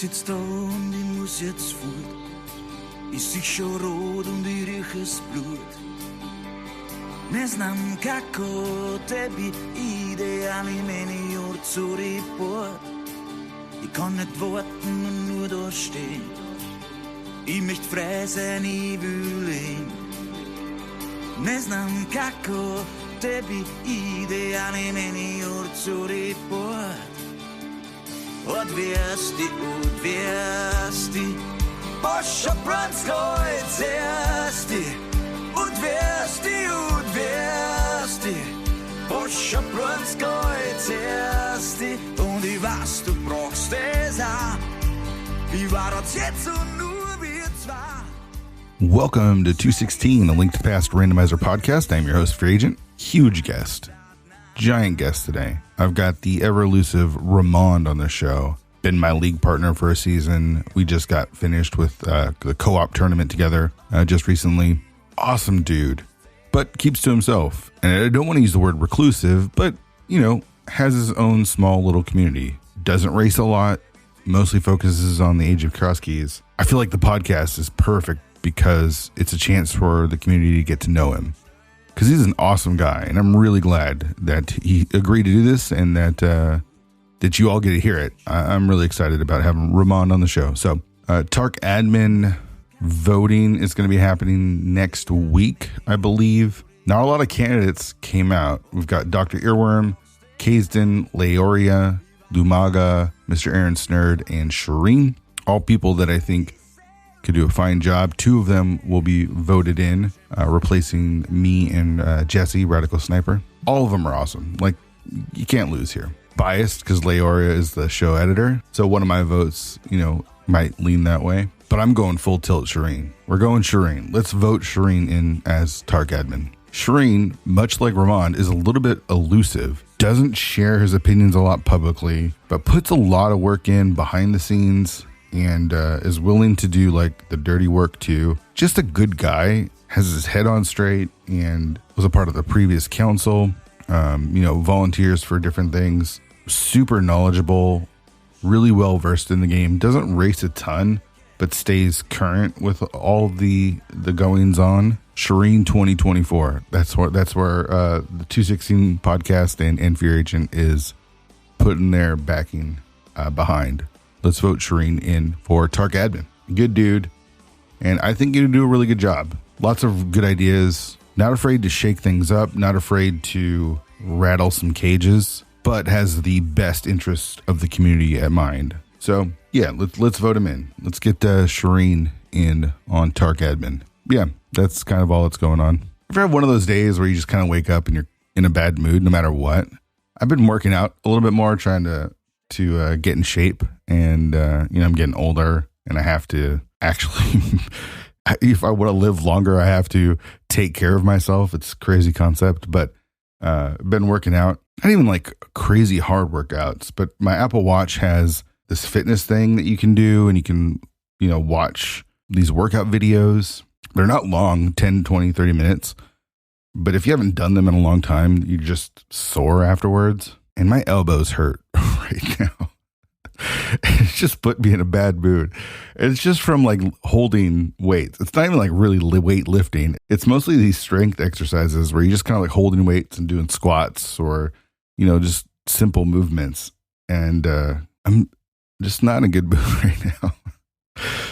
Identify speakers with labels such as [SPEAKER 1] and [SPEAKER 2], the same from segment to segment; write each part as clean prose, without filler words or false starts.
[SPEAKER 1] sitzt da und ich muss jetzt fort. Ich sehe schon rot und ich rieche das Blut. Ne znam kako tebi ide, ali meni zu Report. Ich kann nicht warten und nur da stehen. Ich möchte frei sein, ich will leben. Ne znam kako tebi ide, ali meni zu Report. Odvijasti, Boša Pranskoj cesti. Odvijasti, Boša Pranskoj cesti. Und ich weiß, du brauchst es auch. Wie war das jetzt und nur wir zwei?
[SPEAKER 2] Welcome to 216, a Link to Past Randomizer podcast. I'm your host, Free Agent. Huge guest. Giant guest today. I've got the ever-elusive Ramond on the show. Been my league partner for a season. We just got finished with the co-op tournament together just recently. Awesome dude, but keeps to himself. And I don't want to use the word reclusive, but, you know, has his own small little community. Doesn't race a lot, mostly focuses on the Age of Cross Keys. I feel like the podcast is perfect because it's a chance for the community to get to know him. Because he's an awesome guy, and I'm really glad that he agreed to do this and that you all get to hear it. I'm really excited about having Ramond on the show. So, Tark admin voting is going to be happening next week, I believe. Not a lot of candidates came out. We've got Dr. Earworm, Kaysden, Leoria, Lumaga, Mr. Aaron Snurd, and Shireen. All people that I think could do a fine job. Two of them will be voted in, replacing me and Jesse, Radical Sniper. All of them are awesome. Like, you can't lose here. Biased because Leoria is the show editor. So one of my votes, you know, might lean that way. But I'm going full tilt Shireen. We're going Shireen. Let's vote Shireen in as Tark admin. Shireen, much like Ramond, is a little bit elusive. Doesn't share his opinions a lot publicly, but puts a lot of work in behind the scenes. And is willing to do like the dirty work too. Just a good guy, has his head on straight, and was a part of the previous council. Volunteers for different things. Super knowledgeable, really well versed in the game. Doesn't race a ton, but stays current with all the goings on. Shireen 2024. That's where the 216 podcast and Fear Agent is putting their backing behind. Let's vote Shireen in for Tark admin. Good dude. And I think you do a really good job. Lots of good ideas. Not afraid to shake things up. Not afraid to rattle some cages. But has the best interest of the community at mind. So, yeah, let's vote him in. Let's get Shireen in on Tark admin. Yeah, that's kind of all that's going on. If you have one of those days where you just kind of wake up and you're in a bad mood no matter what, I've been working out a little bit more, trying to get in shape. And, I'm getting older and I have to actually, if I want to live longer, I have to take care of myself. It's a crazy concept, but been working out. Not even like crazy hard workouts, but my Apple Watch has this fitness thing that you can do, and you can, watch these workout videos. They're not long, 10, 20, 30 minutes. But if you haven't done them in a long time, you just sore afterwards. And my elbows hurt right now. It's just put me in a bad mood. It's just from like holding weights. It's not even like really weight lifting. It's mostly these strength exercises where you're just kind of like holding weights and doing squats or, just simple movements. And I'm just not in a good mood right now.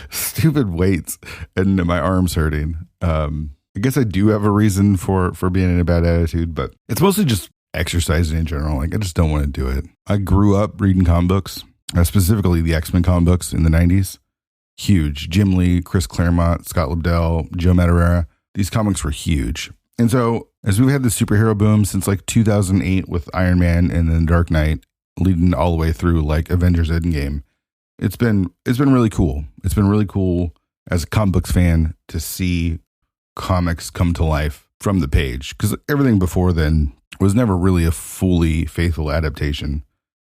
[SPEAKER 2] Stupid weights and my arms hurting. I guess I do have a reason for being in a bad attitude, but it's mostly just exercising in general. Like, I just don't want to do it. I grew up reading comic books. Specifically the X-Men comic books in the 90s. Huge. Jim Lee, Chris Claremont, Scott Lobdell, Joe Madureira. These comics were huge. And so as we've had the superhero boom since like 2008 with Iron Man and then Dark Knight, leading all the way through like Avengers Endgame, it's been really cool. It's been really cool as a comic books fan to see comics come to life from the page. Because everything before then was never really a fully faithful adaptation.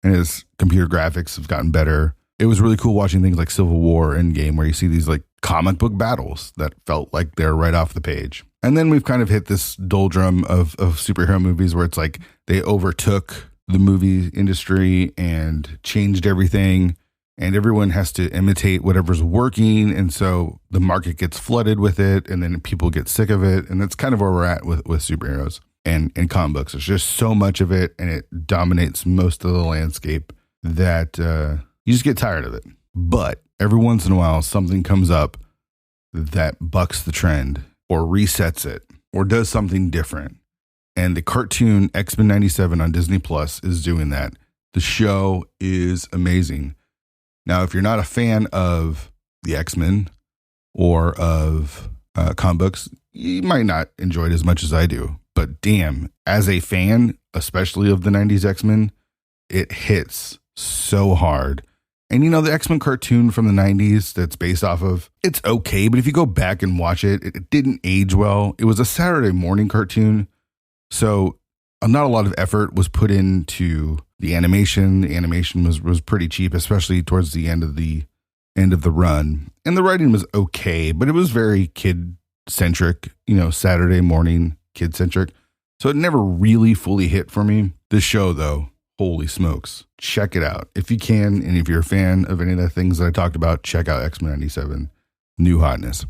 [SPEAKER 2] And as computer graphics have gotten better, it was really cool watching things like Civil War Endgame, where you see these like comic book battles that felt like they're right off the page. And then we've kind of hit this doldrum of superhero movies where it's like they overtook the movie industry and changed everything. and everyone has to imitate whatever's working. And so the market gets flooded with it, and then people get sick of it. And that's kind of where we're at with superheroes and comic books. There's just so much of it, and it dominates most of the landscape that you just get tired of it. But every once in a while, something comes up that bucks the trend or resets it or does something different. And the cartoon X-Men 97 on Disney Plus is doing that. The show is amazing. Now, if you're not a fan of the X-Men or of comic books, you might not enjoy it as much as I do. But damn, as a fan, especially of the 90s X-Men, it hits so hard. And the X-Men cartoon from the 90s that's based off of, it's okay. But if you go back and watch it, it didn't age well. It was a Saturday morning cartoon. So not a lot of effort was put into the animation. The animation was pretty cheap, especially towards the end of the run. And the writing was okay, but it was very kid-centric, Saturday morning kid-centric. So it never really fully hit for me. This show, though, holy smokes. Check it out. If you can, and if you're a fan of any of the things that I talked about, check out X-Men 97, New Hotness.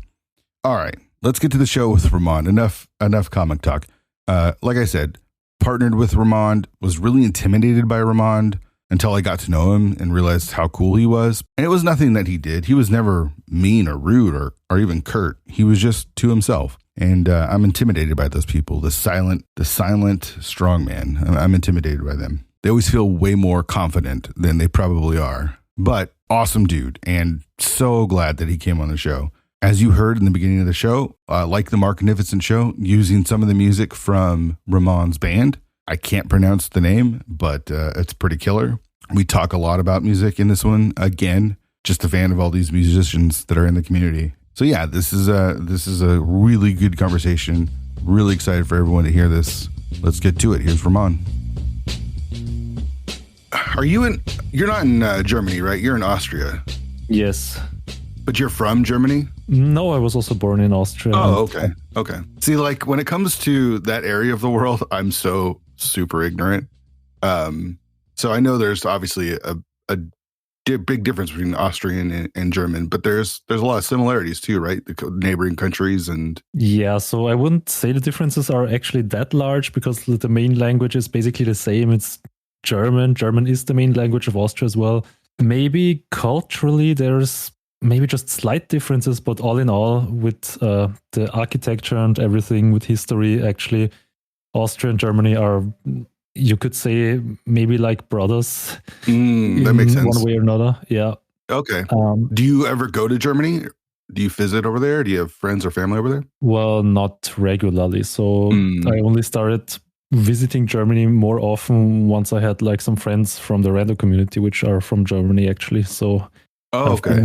[SPEAKER 2] All right, let's get to the show with Ramond. Enough comic talk. Like I said, partnered with Ramond, was really intimidated by Ramond until I got to know him and realized how cool he was. And it was nothing that he did. He was never mean or rude or even curt. He was just to himself. And I'm intimidated by those people. The silent strong man. I'm intimidated by them. They always feel way more confident than they probably are. But awesome dude. And so glad that he came on the show. As you heard in the beginning of the show, like the Marknificent Show, using some of the music from Ramond's band. I can't pronounce the name, but it's pretty killer. We talk a lot about music in this one. Again, just a fan of all these musicians that are in the community. So yeah, this is a really good conversation. Really excited for everyone to hear this. Let's get to it. Here's Ramond. You're not in Germany, right? You're in Austria.
[SPEAKER 3] Yes.
[SPEAKER 2] But you're from Germany?
[SPEAKER 3] No, I was also born in Austria.
[SPEAKER 2] Oh, okay. See, like when it comes to that area of the world, I'm so super ignorant. So I know there's obviously a big difference between Austrian and German, but there's a lot of similarities too, right? The neighboring countries and...
[SPEAKER 3] Yeah, so I wouldn't say the differences are actually that large because the main language is basically the same. It's German. German is the main language of Austria as well. Maybe culturally there's maybe just slight differences, but all in all, with the architecture and everything, with history, actually, Austria and Germany are, you could say, maybe like brothers.
[SPEAKER 2] That makes sense.
[SPEAKER 3] One way or another, yeah.
[SPEAKER 2] Okay. Do you ever go to Germany? Do you visit over there? Do you have friends or family over there?
[SPEAKER 3] Well, not regularly. So I only started visiting Germany more often once I had like some friends from the random community, which are from Germany, actually. So...
[SPEAKER 2] Oh, okay.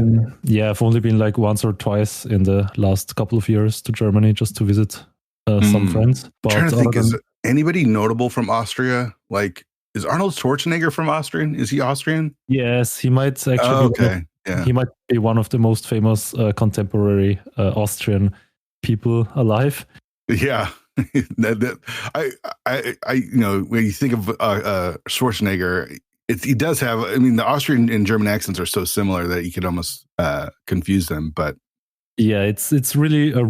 [SPEAKER 3] I've only been like once or twice in the last couple of years to Germany just to visit some friends. But
[SPEAKER 2] I'm trying to think, is anybody notable from Austria? Like, is Arnold Schwarzenegger from Austrian? Is he Austrian?
[SPEAKER 3] Yes, he might actually he might be one of the most famous contemporary Austrian people alive.
[SPEAKER 2] Yeah. I when you think of Schwarzenegger, he does have, I mean, the Austrian and German accents are so similar that you could almost confuse them. But
[SPEAKER 3] yeah, it's really a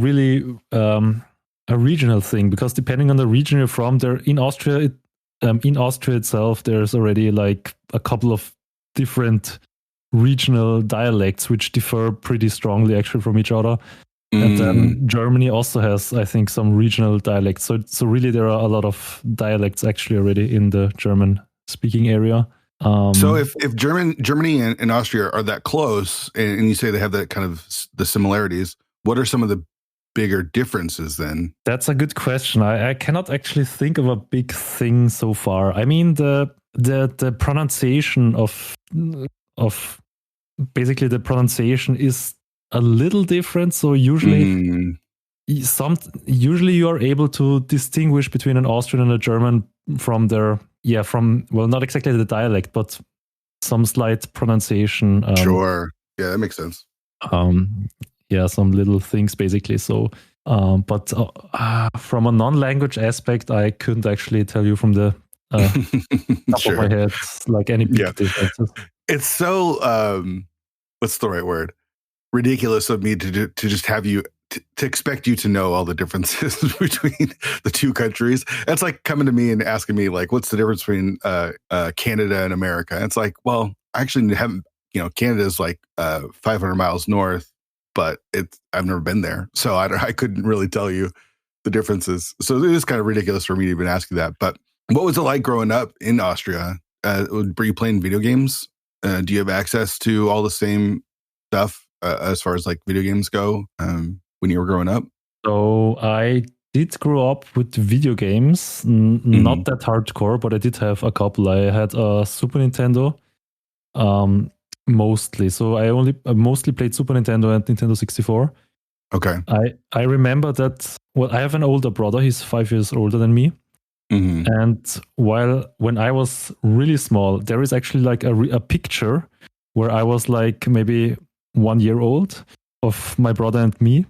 [SPEAKER 3] regional thing, because depending on the region you're from, there in Austria itself, there's already like a couple of different regional dialects which differ pretty strongly actually from each other. And then Germany also has, I think, some regional dialects. So really, there are a lot of dialects actually already in the German-speaking area.
[SPEAKER 2] So if Germany and Austria are that close, and you say they have that kind of the similarities, what are some of the bigger differences then?
[SPEAKER 3] That's a good question. I cannot actually think of a big thing so far. I mean, the pronunciation of basically the pronunciation is a little different. So usually you are able to distinguish between an Austrian and a German from their not exactly the dialect, but some slight pronunciation.
[SPEAKER 2] Sure. Yeah, that makes sense.
[SPEAKER 3] Some little things basically. So, but from a non-language aspect, I couldn't actually tell you from the top of my head like any big differences.
[SPEAKER 2] it's so what's the right word? Ridiculous of me to just have you to expect you to know all the differences between the two countries. That's like coming to me and asking me like, what's the difference between Canada and America? It's like, well, I actually haven't. Canada is like 500 miles north, but I've never been there, so I couldn't really tell you the differences. So it is kind of ridiculous for me to even ask you that. But what was it like growing up in Austria? Were you playing video games? Do you have access to all the same stuff as far as like video games go when you were growing up?
[SPEAKER 3] So I did grow up with video games, not that hardcore, but I did have a couple. I had a Super Nintendo, mostly. So I mostly played Super Nintendo and Nintendo 64.
[SPEAKER 2] Okay.
[SPEAKER 3] I remember that. Well, I have an older brother. He's 5 years older than me. And when I was really small, there is actually like a picture where I was like maybe 1 year old of my brother and me.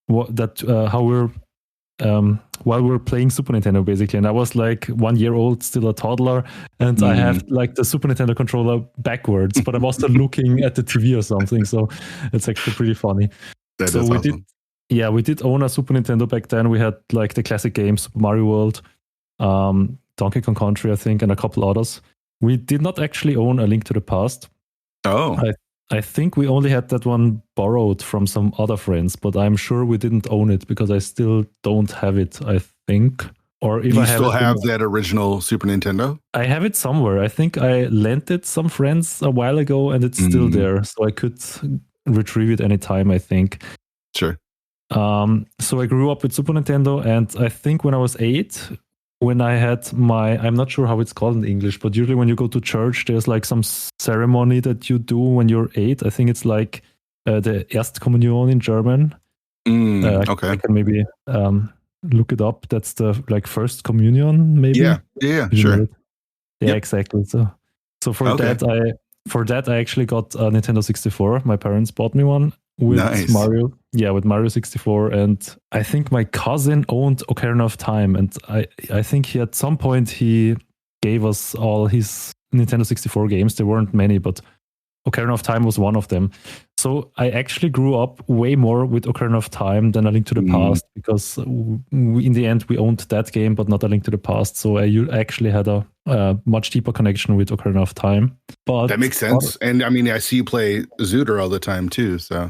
[SPEAKER 3] How we're while we were playing Super Nintendo basically, and I was like 1 year old, still a toddler, and I have like the Super Nintendo controller backwards, but I'm also looking at the TV or something. So it's actually pretty funny.
[SPEAKER 2] That is awesome.
[SPEAKER 3] We did own a Super Nintendo back then. We had like the classic games, Super Mario World, Donkey Kong Country, I think, and a couple others. We did not actually own A Link to the Past.
[SPEAKER 2] Oh.
[SPEAKER 3] I think we only had that one borrowed from some other friends, but I'm sure we didn't own it because I still don't have it, I think. Or if
[SPEAKER 2] I still have that original Super Nintendo?
[SPEAKER 3] I have it somewhere. I think I lent it some friends a while ago and it's still there. So I could retrieve it anytime, I think.
[SPEAKER 2] Sure.
[SPEAKER 3] So I grew up with Super Nintendo, and I think when I was 8, when I had I'm not sure how it's called in English, but usually when you go to church, there's like some ceremony that you do when you're 8. I think it's like the Erstkommunion in German.
[SPEAKER 2] Okay.
[SPEAKER 3] I can maybe look it up. That's the like first communion, maybe.
[SPEAKER 2] Yeah, sure.
[SPEAKER 3] Yeah, exactly. So for that I actually got a Nintendo 64. My parents bought me one with Mario. Yeah, with Mario 64, and I think my cousin owned Ocarina of Time, and I think he at some point he gave us all his Nintendo 64 games. There weren't many, but Ocarina of Time was one of them. So I actually grew up way more with Ocarina of Time than A Link to the Past, because in the end we owned that game, but not A Link to the Past. So I actually had a much deeper connection with Ocarina of Time. But
[SPEAKER 2] that makes sense. And I mean, I see you play Zooter all the time too. So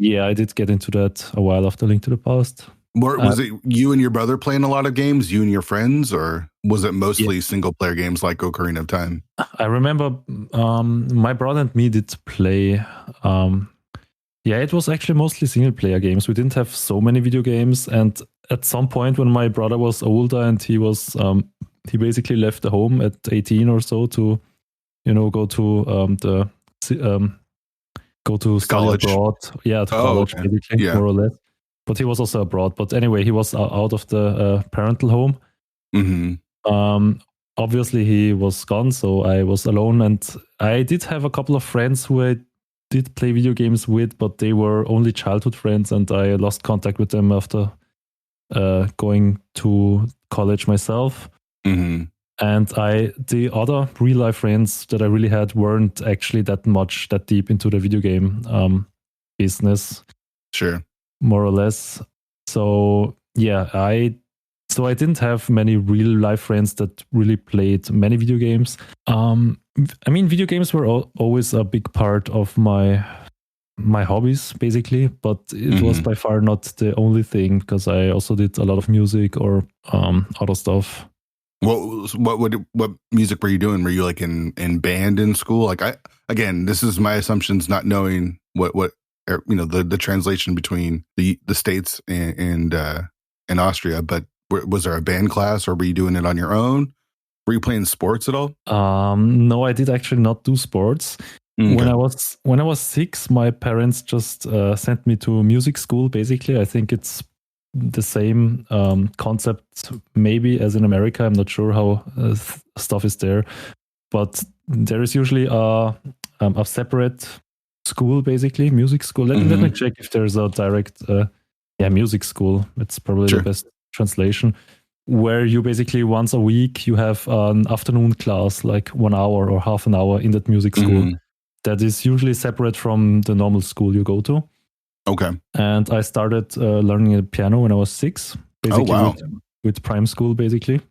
[SPEAKER 3] yeah, I did get into that a while after Link to the Past.
[SPEAKER 2] Was it you and your brother playing a lot of games, you and your friends, or was it mostly single player games like Ocarina of Time?
[SPEAKER 3] I remember my brother and me did play. It was actually mostly single player games. We didn't have so many video games. And at some point when my brother was older and he basically left the home at 18 or so to, go to go to college abroad. Yeah, to college, basically, more or less. But he was also abroad. But anyway, he was out of the parental home. Obviously, he was gone, so I was alone. And I did have a couple of friends who I did play video games with, but they were only childhood friends, and I lost contact with them after going to college myself. And the other real life friends that I really had weren't actually that deep into the video game business.
[SPEAKER 2] Sure.
[SPEAKER 3] More or less. So yeah, I didn't have many real life friends that really played many video games. I mean, video games were always a big part of my hobbies, basically, but it was by far not the only thing, because I also did a lot of music or other stuff.
[SPEAKER 2] What music were you doing? Were you like in band in school? Like this is my assumptions, not knowing what the translation between the States and Austria. But was there a band class, or were you doing it on your own? Were you playing sports at all?
[SPEAKER 3] No, I did actually not do sports. Okay. When I was 6, my parents just sent me to music school. Basically, I think it's the same concept maybe as in America. I'm not sure how stuff is there, but there is usually a separate school, basically music school. Let me check if there's a direct music school. It's probably the best translation, where you basically once a week you have an afternoon class, like 1 hour or half an hour in that music school. that is usually separate from the normal school you go to.
[SPEAKER 2] Okay.
[SPEAKER 3] And I started learning the piano when I was 6, basically with prime school, basically.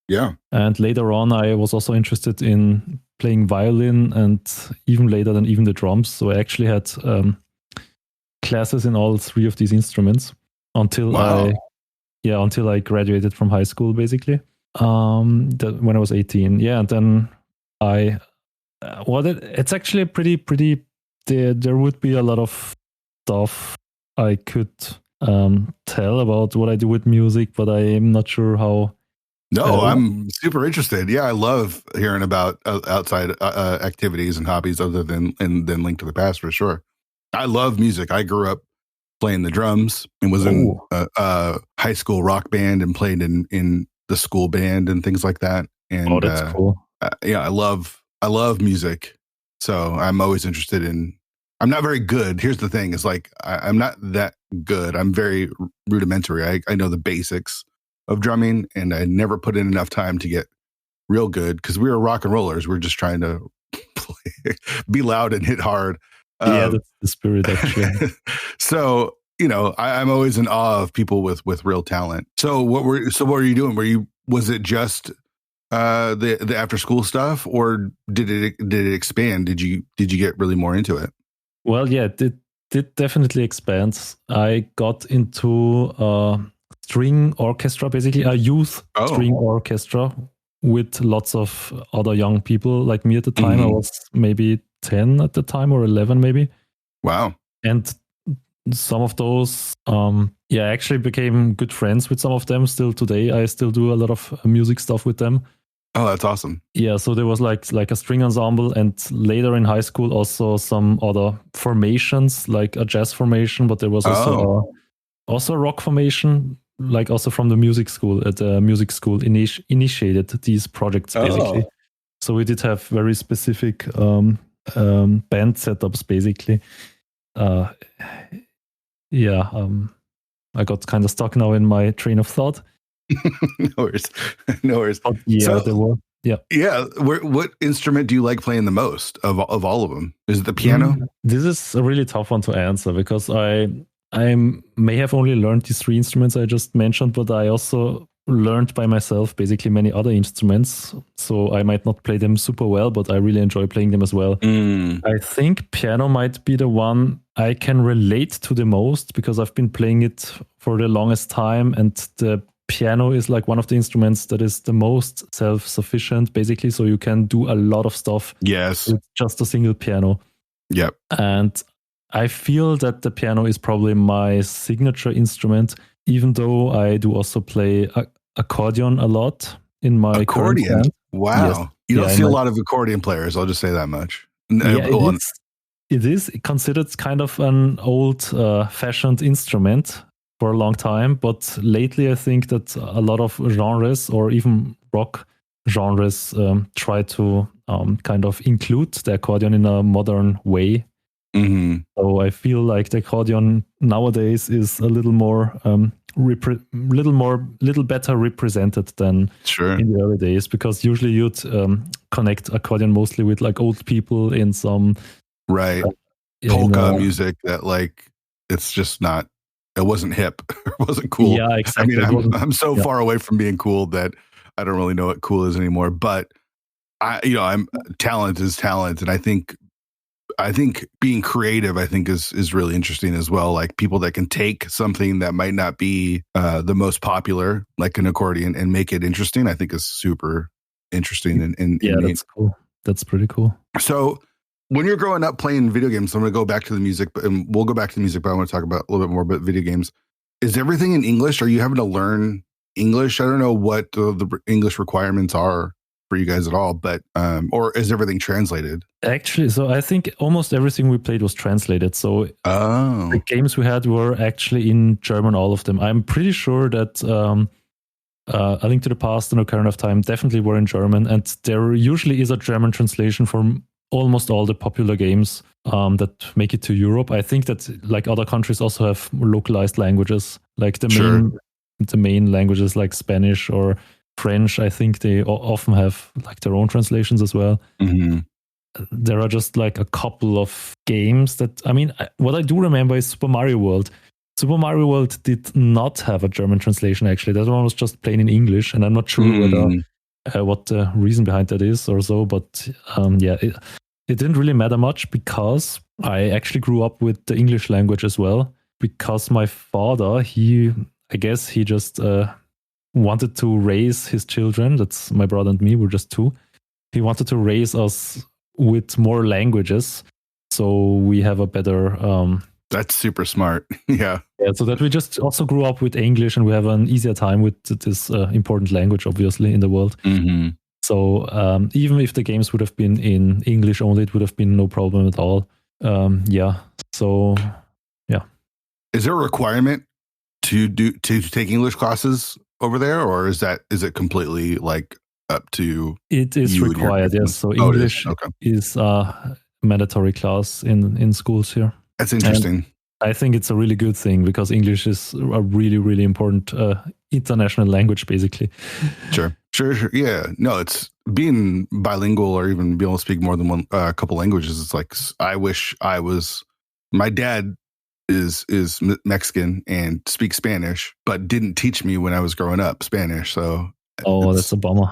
[SPEAKER 2] Yeah.
[SPEAKER 3] And later on, I was also interested in playing violin, and even later than even the drums. So I actually had classes in all 3 of these instruments until I graduated from high school, basically. When I was 18. Yeah, and then it's actually pretty. There would be a lot of stuff I could tell about what I do with music, but I'm not sure how.
[SPEAKER 2] No, I'm super interested. Yeah, I love hearing about outside activities and hobbies other than Link to the Past, for sure. I love music. I grew up playing the drums and was in a high school rock band and played in the school band and things like that. And
[SPEAKER 3] that's cool.
[SPEAKER 2] Yeah, I love music. So I'm always interested in. I'm not very good. Here's the thing: is like I'm not that good. I'm very rudimentary. I know the basics of drumming, and I never put in enough time to get real good because we were rock and rollers. We're just trying to be loud and hit hard.
[SPEAKER 3] Yeah, that's the spirit, actually.
[SPEAKER 2] So, I'm always in awe of people with real talent. So what were you doing? Was it just the after school stuff, or did it expand? Did you get really more into it?
[SPEAKER 3] Well, yeah, it did definitely expand. I got into string orchestra, basically a youth string orchestra with lots of other young people like me at the time. I was maybe 10 at the time, or 11 maybe.
[SPEAKER 2] Wow.
[SPEAKER 3] And some of those, I actually became good friends with some of them still today. I still do a lot of music stuff with them.
[SPEAKER 2] Oh, that's awesome.
[SPEAKER 3] Yeah, so there was like a string ensemble, and later in high school also some other formations, like a jazz formation, but there was also a rock formation, like also from the music school. The music school initiated these projects, basically. So we did have very specific band setups, basically. I got kind of stuck now in my train of thought.
[SPEAKER 2] No worries.
[SPEAKER 3] But there were.
[SPEAKER 2] Yeah. What instrument do you like playing the most of all of them? Is it the piano?
[SPEAKER 3] This is a really tough one to answer because I may have only learned these 3 instruments I just mentioned, but I also learned by myself basically many other instruments. So I might not play them super well, but I really enjoy playing them as well. I think piano might be the one I can relate to the most because I've been playing it for the longest time, and the piano is like one of the instruments that is the most self-sufficient, basically. So you can do a lot of stuff with just a single piano.
[SPEAKER 2] Yep.
[SPEAKER 3] And I feel that the piano is probably my signature instrument, even though I do also play accordion a lot in my
[SPEAKER 2] accordion.
[SPEAKER 3] Band.
[SPEAKER 2] Wow.
[SPEAKER 3] Yes.
[SPEAKER 2] You don't see a lot of accordion players. I'll just say that much.
[SPEAKER 3] It is considered kind of an old-fashioned instrument for a long time, but lately I think that a lot of genres, or even rock genres, try to kind of include the accordion in a modern way. So I feel like the accordion nowadays is a little more, little better represented than in the early days, because usually you'd connect accordion mostly with like old people in some
[SPEAKER 2] polka music that like it's just not. It wasn't hip. It wasn't cool.
[SPEAKER 3] Yeah, exactly.
[SPEAKER 2] I mean, I'm so far away from being cool that I don't really know what cool is anymore. But talent is talent, and I think being creative, is really interesting as well. Like people that can take something that might not be the most popular, like an accordion, and make it interesting. I think is super interesting. And
[SPEAKER 3] that's cool. That's pretty cool.
[SPEAKER 2] So, when you're growing up playing video games, I'm going to go back to the music, and we'll go back to the music, but I want to talk about a little bit more about video games. Is everything in English? Are you having to learn English? I don't know what the English requirements are for you guys at all, but or is everything translated?
[SPEAKER 3] Actually, so I think almost everything we played was translated. So the games we had were actually in German, all of them. I'm pretty sure that A Link to the Past and Ocarina of Time definitely were in German, and there usually is a German translation for almost all the popular games that make it to Europe. I think that like other countries also have localized languages, like the main languages like Spanish or French. I think they often have like their own translations as well. there are just like a couple of games that, what I do remember is Super Mario World. Super Mario World did not have a German translation, actually. That one was just plain in English, and I'm not sure whether what the reason behind that is or so, but it didn't really matter much because I actually grew up with the English language as well, because my father, I guess he just wanted to raise his children. That's my brother and me, we're just two. He wanted to raise us with more languages, so we have a better...
[SPEAKER 2] That's super smart. Yeah,
[SPEAKER 3] so that we just also grew up with English, and we have an easier time with this important language, obviously, in the world.
[SPEAKER 2] Mm-hmm.
[SPEAKER 3] So even if the games would have been in English only, it would have been no problem at all. So yeah.
[SPEAKER 2] Is there a requirement to take English classes over there, or is it completely like up to?
[SPEAKER 3] It is required, yes. So English is a mandatory class in schools here.
[SPEAKER 2] That's interesting.
[SPEAKER 3] And I think it's a really good thing, because English is a really, really important international language, basically.
[SPEAKER 2] Sure. Yeah. No, it's being bilingual, or even being able to speak more than one, a couple languages. It's like, I wish I was. My dad is Mexican and speaks Spanish, but didn't teach me when I was growing up Spanish. So
[SPEAKER 3] that's a bummer.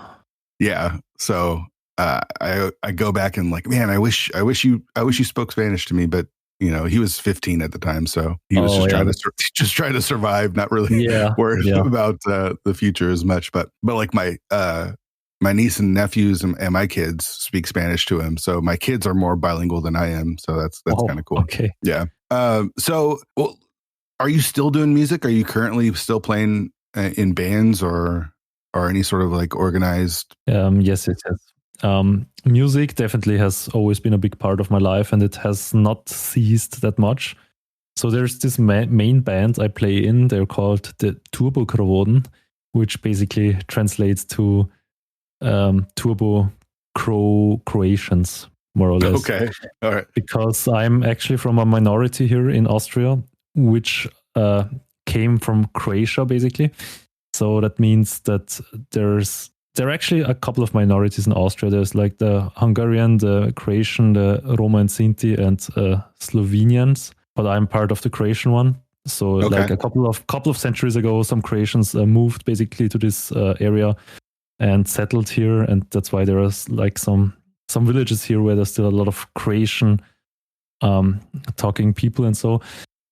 [SPEAKER 2] Yeah. So I go back and like, man, I wish you spoke Spanish to me, but he was 15 at the time, so he was just trying to survive, not really worried about the future as much. But like my niece and nephews and my kids speak Spanish to him, so my kids are more bilingual than I am. So that's kind of cool.
[SPEAKER 3] Okay.
[SPEAKER 2] Yeah. So, are you still doing music? Are you currently still playing in bands or any sort of like organized?
[SPEAKER 3] Yes. Music definitely has always been a big part of my life, and it has not ceased that much. So there's this main band I play in. They're called the Turbo Krovoden, which basically translates to Turbo Croatians, more or less.
[SPEAKER 2] Okay, all right.
[SPEAKER 3] Because I'm actually from a minority here in Austria, which came from Croatia, basically. So that means that there are actually a couple of minorities in Austria. There's like the Hungarian, the Croatian, the Roma and Sinti, and Slovenians. But I'm part of the Croatian one. So like a couple of centuries ago, some Croatians moved basically to this area and settled here, and that's why there are like some villages here where there's still a lot of Croatian talking people and so.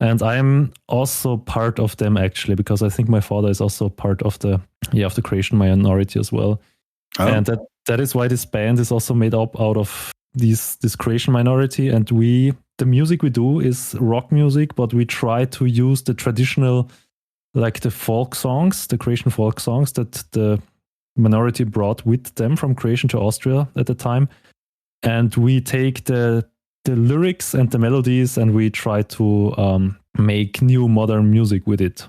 [SPEAKER 3] And I'm also part of them, actually, because I think my father is also part of the Croatian minority as well. Oh. And that is why this band is also made up out of this Croatian minority. And the music we do is rock music, but we try to use the traditional, like the folk songs, the Croatian folk songs that the minority brought with them from Croatia to Austria at the time. And we take the lyrics and the melodies, and we try to make new modern music with it.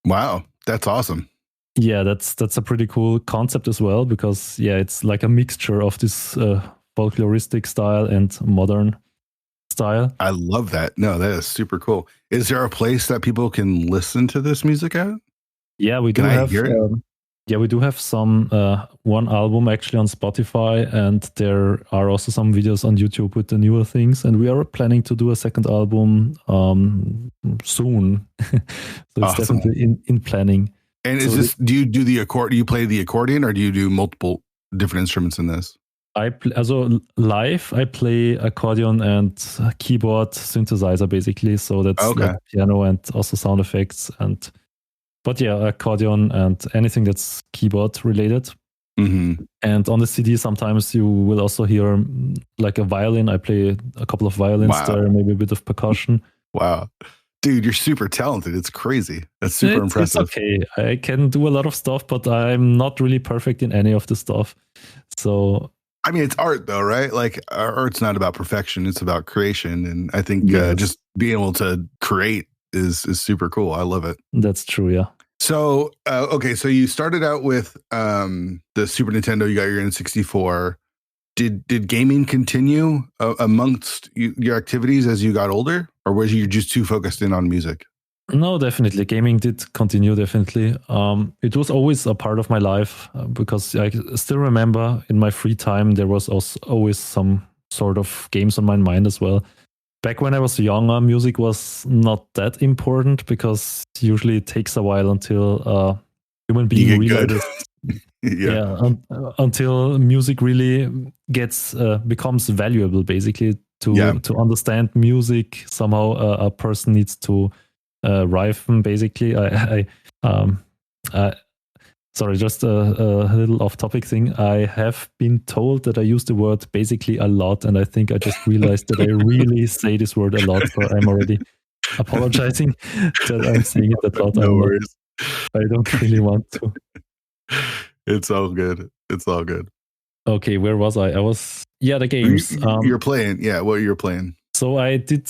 [SPEAKER 2] Wow, that's awesome.
[SPEAKER 3] Yeah, that's a pretty cool concept as well, because it's like a mixture of this folkloristic style and modern style.
[SPEAKER 2] I love that. No, that is super cool. Is there a place that people can listen to this music at?
[SPEAKER 3] Yeah, we do have. We do have some one album actually on Spotify, and there are also some videos on YouTube with the newer things. And we are planning to do a second album soon, so it's definitely in planning.
[SPEAKER 2] And is this? Do you do the accord? Do you play the accordion, or do you do multiple different instruments in this?
[SPEAKER 3] Live, I play accordion and keyboard synthesizer basically. So that's like piano and also sound effects and. But accordion and anything that's keyboard related. Mm-hmm. And on the CD, sometimes you will also hear like a violin. I play a couple of violins there, maybe a bit of percussion.
[SPEAKER 2] Wow. Dude, you're super talented. It's crazy. That's super impressive.
[SPEAKER 3] It's okay. I can do a lot of stuff, but I'm not really perfect in any of the stuff. So...
[SPEAKER 2] I mean, it's art though, right? Like art's not about perfection. It's about creation. And I think just being able to create is super cool. I love it.
[SPEAKER 3] That's true, yeah.
[SPEAKER 2] So, so you started out with the Super Nintendo, you got your N64. Did gaming continue amongst your activities as you got older, or was you just too focused in on music?
[SPEAKER 3] No, definitely. Gaming did continue, definitely. It was always a part of my life because I still remember in my free time, there was also always some sort of games on my mind as well. Back when I was younger, music was not that important because usually it takes a while until a human being realizes. Until music really becomes valuable, basically. To understand music, somehow a person needs to ripen, basically. Sorry, just a little off-topic thing. I have been told that I use the word basically a lot, and I think I just realized that I really say this word a lot, so I'm already apologizing that I'm saying it a lot.
[SPEAKER 2] No worries.
[SPEAKER 3] I don't really want to.
[SPEAKER 2] It's all good. It's all good.
[SPEAKER 3] Okay, where was I? The games.
[SPEAKER 2] You're playing. Yeah, what you're playing.
[SPEAKER 3] So I did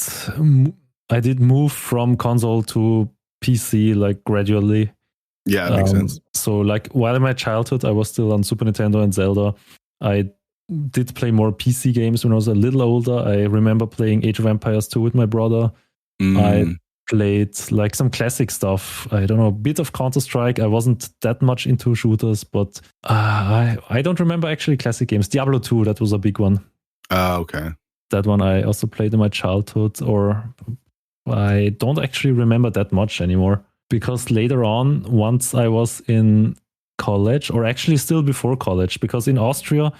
[SPEAKER 3] move from console to PC like gradually.
[SPEAKER 2] Yeah, that makes sense.
[SPEAKER 3] So like while in my childhood, I was still on Super Nintendo and Zelda. I did play more PC games when I was a little older. I remember playing Age of Empires 2 with my brother. I played like some classic stuff. I don't know, a bit of Counter-Strike. I wasn't that much into shooters, but I don't remember actually classic games. Diablo 2, that was a big one.
[SPEAKER 2] Okay.
[SPEAKER 3] That one I also played in my childhood, or I don't actually remember that much anymore. Because later on, once I was in college, or actually still before college, because in Austria,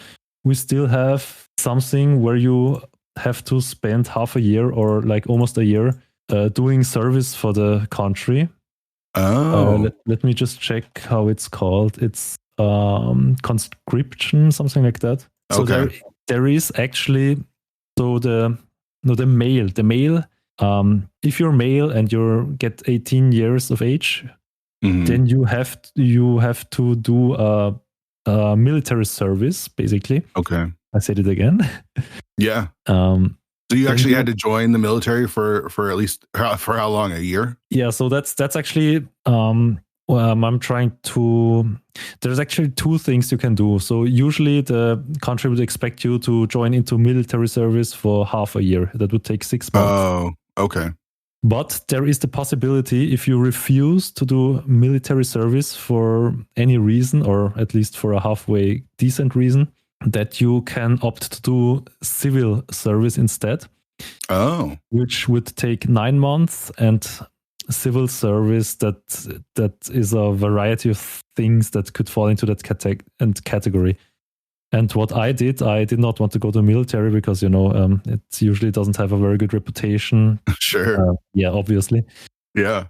[SPEAKER 3] we still have something where you have to spend half a year or like almost a year doing service for the country.
[SPEAKER 2] Oh.
[SPEAKER 3] Let me just check how it's called. It's conscription, something like that. So
[SPEAKER 2] okay.
[SPEAKER 3] there is actually, so the male, if you're male and you get 18 years of age, then you have to do a military service, basically.
[SPEAKER 2] Okay.
[SPEAKER 3] I said it again.
[SPEAKER 2] Yeah. So you actually had to join the military for at least for how long? A year?
[SPEAKER 3] Yeah. So that's actually I'm trying to. There's actually two things you can do. So usually the country would expect you to join into military service for half a year. That would take 6 months.
[SPEAKER 2] Oh. Okay.
[SPEAKER 3] But there is the possibility, if you refuse to do military service for any reason, or at least for a halfway decent reason, that you can opt to do civil service instead.
[SPEAKER 2] Oh.
[SPEAKER 3] Which would take 9 months, and civil service that is a variety of things that could fall into that category. And what I did not want to go to the military because, it usually doesn't have a very good reputation.
[SPEAKER 2] Sure.
[SPEAKER 3] Yeah, obviously.
[SPEAKER 2] Yeah.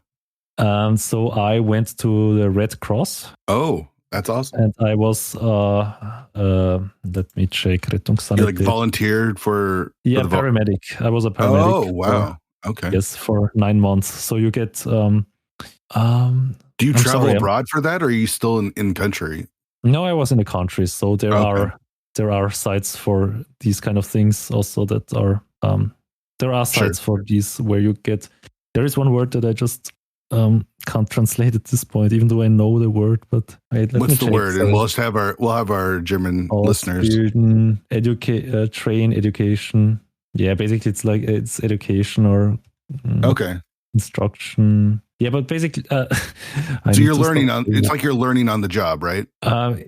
[SPEAKER 3] So I went to the Red Cross.
[SPEAKER 2] Oh, that's awesome.
[SPEAKER 3] And I was, let me check.
[SPEAKER 2] You like volunteered for...
[SPEAKER 3] Yeah, paramedic. I was a paramedic.
[SPEAKER 2] Oh, wow. Okay.
[SPEAKER 3] Yes, for 9 months. So you get... do
[SPEAKER 2] you travel abroad for that, or are you still in country?
[SPEAKER 3] No, I was in the country, so there are sites for these kind of things also that are there are sites for these where you get. There is one word that I just can't translate at this point, even though I know the word. But
[SPEAKER 2] what's the word? And we'll have our German listeners.
[SPEAKER 3] Train, education. Yeah, basically it's education or instruction. Yeah, but basically,
[SPEAKER 2] so you're learning it's like you're learning on the job, right?
[SPEAKER 3] I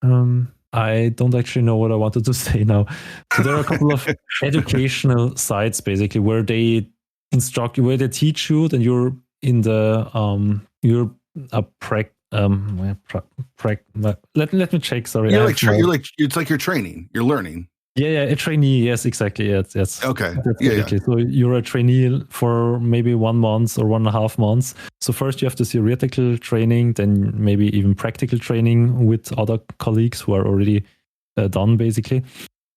[SPEAKER 3] don't actually know what I wanted to say now. So there are a couple of educational sites, basically, where they instruct you, where they teach you, then you're in the let me check. Sorry,
[SPEAKER 2] it's like you're training. You're learning.
[SPEAKER 3] Yeah, a trainee. Yes, exactly. Yes.
[SPEAKER 2] Okay.
[SPEAKER 3] Yeah. So you're a trainee for maybe 1 month or 1.5 months. So first you have the theoretical training, then maybe even practical training with other colleagues who are already done, basically.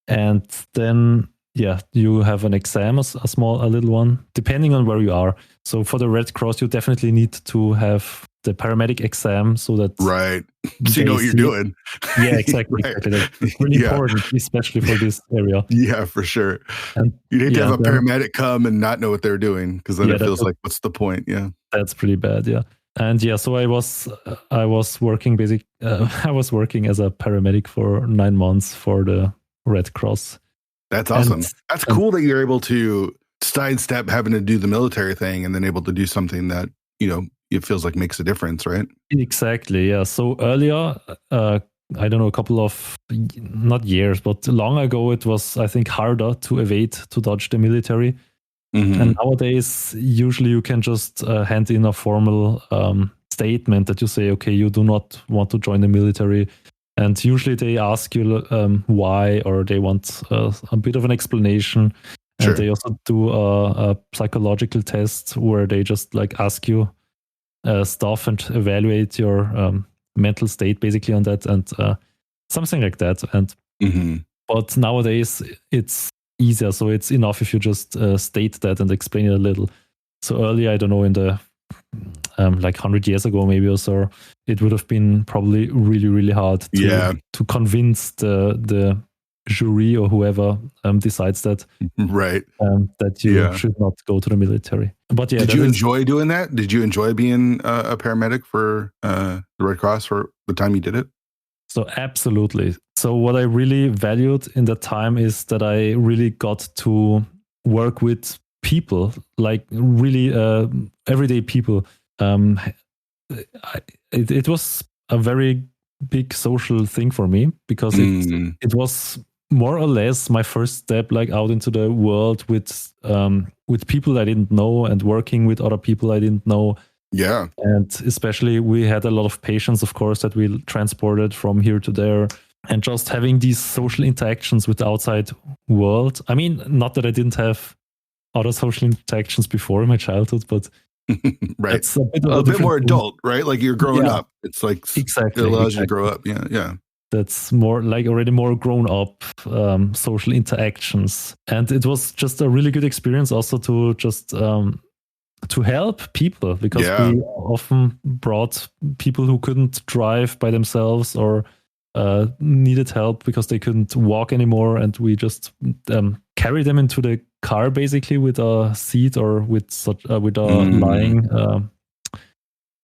[SPEAKER 3] And then, you have an exam, a little one, depending on where you are. So for the Red Cross, you definitely need to have the paramedic exam so that...
[SPEAKER 2] Right. So you know what you're doing.
[SPEAKER 3] Yeah, exactly.
[SPEAKER 2] Right.
[SPEAKER 3] Exactly. That's really important, especially for this area.
[SPEAKER 2] Yeah, for sure. And you need to have a paramedic come and not know what they're doing, because then it feels like, what's the point? Yeah.
[SPEAKER 3] That's pretty bad, yeah. And so I was working I was working as a paramedic for 9 months for the Red Cross.
[SPEAKER 2] That's awesome. That's cool that you're able to sidestep having to do the military thing and then able to do something that, it feels like makes a difference, right?
[SPEAKER 3] Exactly, yeah. So earlier, I don't know, a couple of, not years, but long ago, it was, I think, harder to evade, to dodge the military. And nowadays, usually you can just hand in a formal statement that you say, okay, you do not want to join the military. And usually they ask you why, or they want a bit of an explanation.
[SPEAKER 2] Sure.
[SPEAKER 3] And they also do a psychological test where they just like ask you stuff and evaluate your mental state basically on that, and something like that. And but nowadays it's easier, so it's enough if you just state that and explain it a little. So earlier, I don't know, in the like 100 years ago maybe or so, it would have been probably really, really hard to convince the jury or whoever decides that that you should not go to the military. But yeah,
[SPEAKER 2] did you enjoy doing that? Did you enjoy being a paramedic for the Red Cross for the time you did it?
[SPEAKER 3] So absolutely. So what I really valued in that time is that I really got to work with people, like really everyday people. It was a very big social thing for me, because it was more or less my first step, like out into the world with people I didn't know and working with other people I didn't know.
[SPEAKER 2] Yeah.
[SPEAKER 3] And especially we had a lot of patients, of course, that we transported from here to there, and just having these social interactions with the outside world. I mean, not that I didn't have other social interactions before in my childhood, but
[SPEAKER 2] right.
[SPEAKER 3] It's a
[SPEAKER 2] bit more adult, right? Like you're growing up. It's like
[SPEAKER 3] exactly,
[SPEAKER 2] it allows you to grow up. Yeah.
[SPEAKER 3] That's more like already more grown up social interactions. And it was just a really good experience also to just to help people, because we often brought people who couldn't drive by themselves or needed help because they couldn't walk anymore, and we just carried them into the car basically with a seat or with a lying.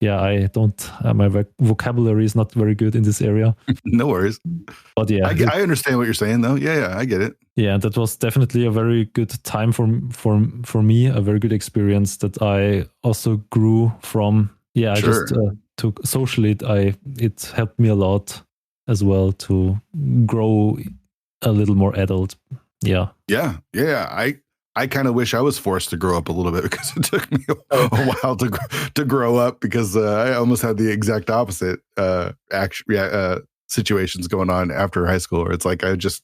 [SPEAKER 3] I don't. My vocabulary is not very good in this area.
[SPEAKER 2] No worries.
[SPEAKER 3] But yeah,
[SPEAKER 2] I understand what you're saying though. Yeah, I get it.
[SPEAKER 3] Yeah, that was definitely a very good time for me. A very good experience that I also grew from. Yeah, I just took socially. It helped me a lot as well to grow a little more adult. Yeah. I kind of wish I was forced to grow up a little bit, because it took me a while to grow up, because I almost had the exact opposite situations going on after high school, where it's like I just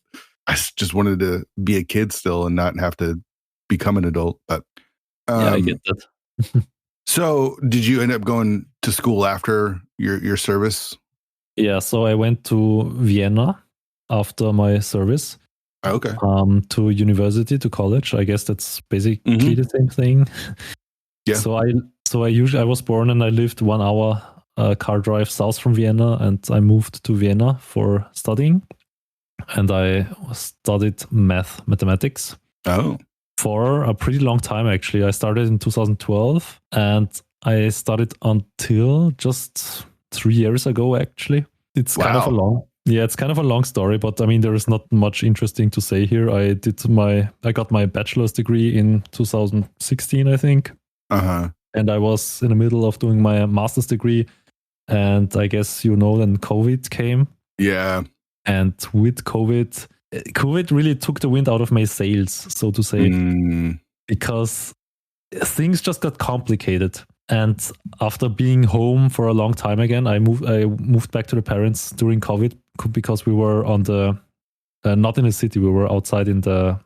[SPEAKER 3] wanted to be a kid still and not have to become an adult. But I get that.
[SPEAKER 2] So did you end up going to school after your service?
[SPEAKER 3] Yeah, so I went to Vienna after my service.
[SPEAKER 2] Okay.
[SPEAKER 3] To university, to college. I guess that's basically the same thing. Yeah. So I was born and I lived 1 hour car drive south from Vienna, and I moved to Vienna for studying, and I studied mathematics.
[SPEAKER 2] Oh.
[SPEAKER 3] For a pretty long time, actually. I started in 2012, and I studied until just 3 years ago, actually. It's kind of a long... Yeah, it's kind of a long story, but I mean, there is not much interesting to say here. I got my bachelor's degree in 2016, I think. And I was in the middle of doing my master's degree. And I guess, then COVID came.
[SPEAKER 2] Yeah.
[SPEAKER 3] And with COVID really took the wind out of my sails, so to say, because things just got complicated. And after being home for a long time again, I moved back to the parents during COVID, because we were on the not in the city, we were outside in the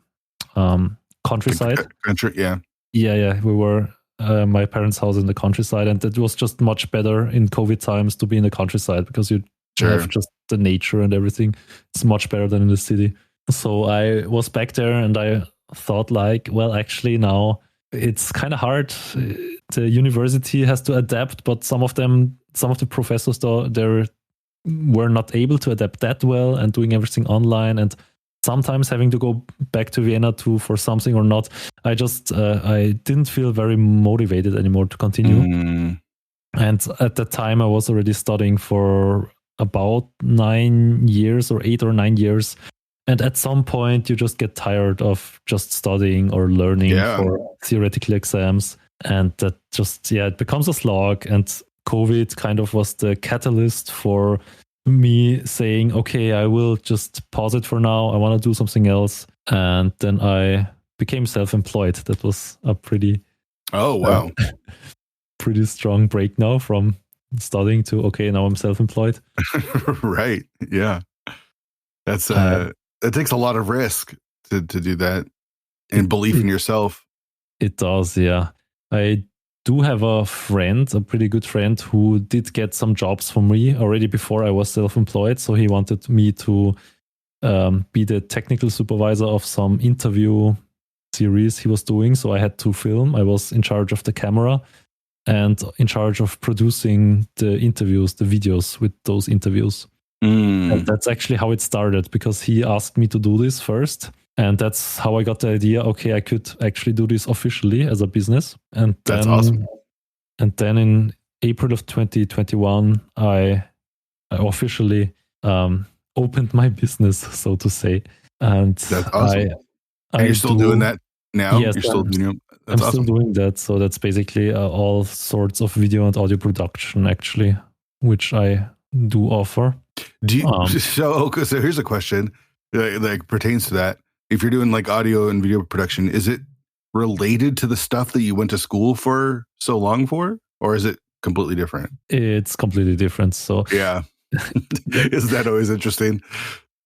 [SPEAKER 3] countryside.
[SPEAKER 2] Country, yeah.
[SPEAKER 3] Yeah. We were my parents' house in the countryside, and it was just much better in COVID times to be in the countryside, because you have just the nature and everything. It's much better than in the city. So I was back there, and I thought, like, well, actually now it's kind of hard. The university has to adapt, but some of the professors, though, they were not able to adapt that well, and doing everything online, and sometimes having to go back to Vienna for something or not. I just I didn't feel very motivated anymore to continue. And at that time, I was already studying for about 9 years or 8 or 9 years. And at some point, you just get tired of just studying or learning for theoretical exams. And that just, it becomes a slog. And COVID kind of was the catalyst for me saying, okay, I will just pause it for now. I want to do something else. And then I became self-employed. That was a pretty pretty strong break now from studying to, okay, now I'm self-employed.
[SPEAKER 2] Right. Yeah. That's it takes a lot of risk to do that and belief in yourself.
[SPEAKER 3] It does, yeah. I do have a friend, a pretty good friend, who did get some jobs for me already before I was self-employed. So he wanted me to be the technical supervisor of some interview series he was doing. So I had to film. I was in charge of the camera and in charge of producing the interviews, the videos with those interviews. And that's actually how it started, because he asked me to do this first. And that's how I got the idea, okay, I could actually do this officially as a business. And then,
[SPEAKER 2] that's awesome.
[SPEAKER 3] And then in April of 2021, I officially opened my business, so to say. And
[SPEAKER 2] that's awesome. And you're still doing that now?
[SPEAKER 3] Yes,
[SPEAKER 2] you're still doing
[SPEAKER 3] I'm awesome. Still doing that. So that's basically all sorts of video and audio production, actually, which I do offer.
[SPEAKER 2] Do you, so here's a question that pertains to that. If you're doing like audio and video production, is it related to the stuff that you went to school for so long for, or is it completely different?
[SPEAKER 3] It's completely different. So
[SPEAKER 2] yeah, is that always interesting?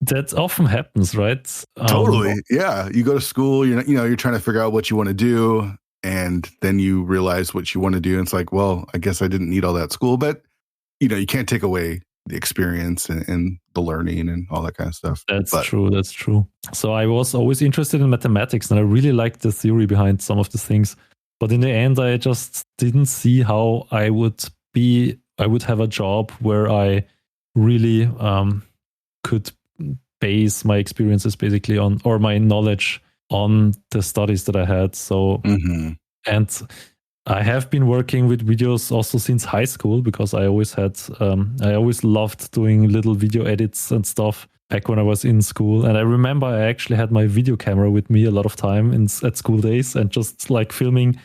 [SPEAKER 3] That often happens, right?
[SPEAKER 2] Totally. Yeah, you go to school, you're trying to figure out what you want to do, and then you realize what you want to do, and it's like, well, I guess I didn't need all that school, but you can't take away the experience and the learning and all that kind of stuff.
[SPEAKER 3] That's true. So I was always interested in mathematics, and I really liked the theory behind some of the things. But in the end, I just didn't see how I would have a job where I really could base my experiences basically on, or my knowledge on, the studies that I had. So, and I have been working with videos also since high school, because I always loved doing little video edits and stuff back when I was in school. And I remember I actually had my video camera with me a lot of time at school days, and just like filming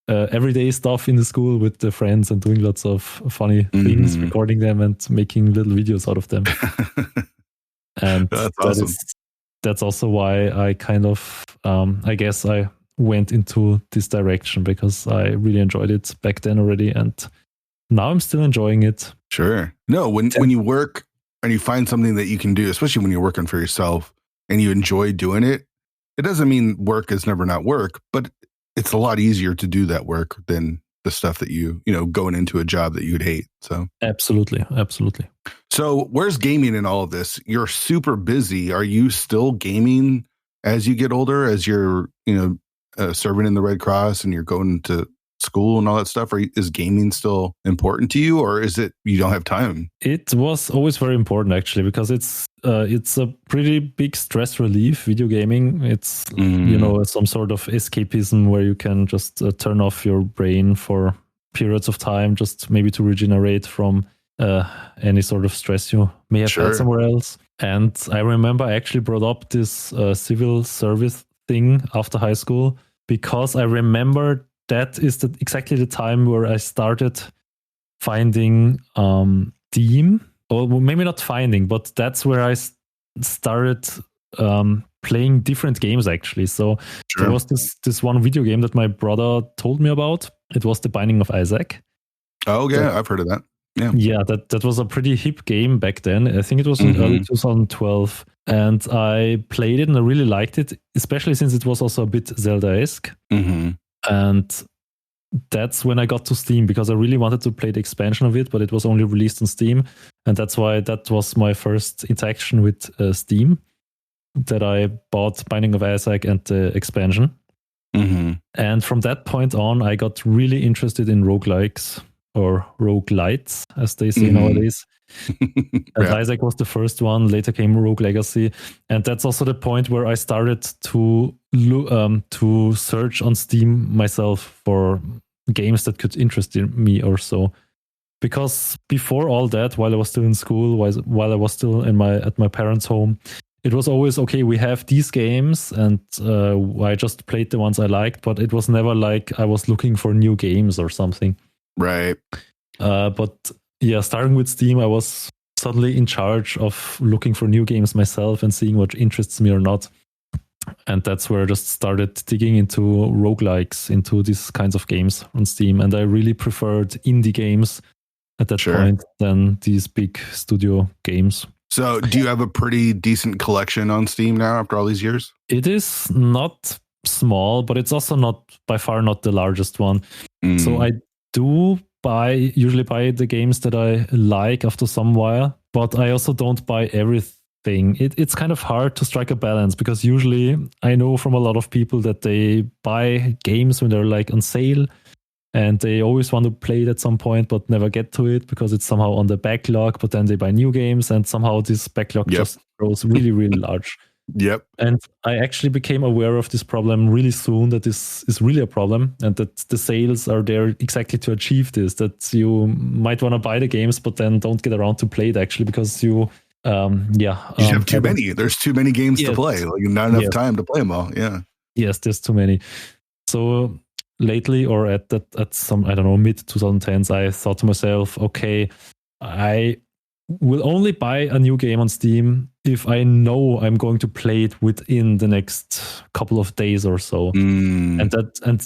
[SPEAKER 3] everyday stuff in the school with the friends and doing lots of funny things, recording them and making little videos out of them. And
[SPEAKER 2] that's awesome.
[SPEAKER 3] That's also why I kind of, I guess I went into this direction, because I really enjoyed it back then already, and now I'm still enjoying it.
[SPEAKER 2] Sure. No, when you work and you find something that you can do, especially when you're working for yourself and you enjoy doing it, it doesn't mean work is never not work, but it's a lot easier to do that work than the stuff that going into a job that you'd hate. So absolutely. So where's gaming in all of this? You're super busy. Are you still gaming as you get older, as you're, serving in the Red Cross and you're going to school and all that stuff? Or is gaming still important to you, or is it you don't have time?
[SPEAKER 3] It was always very important, actually, because it's a pretty big stress relief. Video gaming, it's some sort of escapism where you can just turn off your brain for periods of time, just maybe to regenerate from any sort of stress you may have had somewhere else. And I remember I actually brought up this civil service thing after high school, because I remember that is exactly the time where I started finding Steam, or maybe not finding, but that's where I started playing different games, actually. So there was this one video game that my brother told me about. It was The Binding of Isaac.
[SPEAKER 2] Oh yeah, I've heard of that.
[SPEAKER 3] Yeah, that was a pretty hip game back then. I think it was in early 2012. And I played it and I really liked it, especially since it was also a bit Zelda-esque. And that's when I got to Steam, because I really wanted to play the expansion of it, but it was only released on Steam. And that's why that was my first interaction with Steam, that I bought Binding of Isaac and the expansion. And from that point on, I got really interested in roguelikes, or roguelites, as they say nowadays. And Isaac was the first one. Later came Rogue Legacy, and that's also the point where I started to search on Steam myself for games that could interest me or so. Because before all that, while I was still in school, while I was still at my parents' home, it was always, okay, we have these games, and I just played the ones I liked, but it was never like I was looking for new games or something.
[SPEAKER 2] Right.
[SPEAKER 3] But yeah, starting with Steam, I was suddenly in charge of looking for new games myself and seeing what interests me or not. And that's where I just started digging into roguelikes, into these kinds of games on Steam. And I really preferred indie games at that point than these big studio games.
[SPEAKER 2] So do you have a pretty decent collection on Steam now after all these years?
[SPEAKER 3] It is not small, but it's also not by far not the largest one. So I do usually buy the games that I like after some while, but I also don't buy everything. It's kind of hard to strike a balance, because usually I know from a lot of people that they buy games when they're like on sale, and they always want to play it at some point but never get to it because it's somehow on the backlog, but then they buy new games and somehow this backlog just grows really, really large.
[SPEAKER 2] Yep.
[SPEAKER 3] And I actually became aware of this problem really soon, that this is really a problem, and that the sales are there exactly to achieve this, that you might want to buy the games but then don't get around to play it actually because you you
[SPEAKER 2] have too many. There's too many games to play. Like not enough time to play them all. Yeah.
[SPEAKER 3] Yes, there's too many. So lately, or at some, I don't know, mid 2010s, I thought to myself, okay, I will only buy a new game on Steam if I know I'm going to play it within the next couple of days or so. And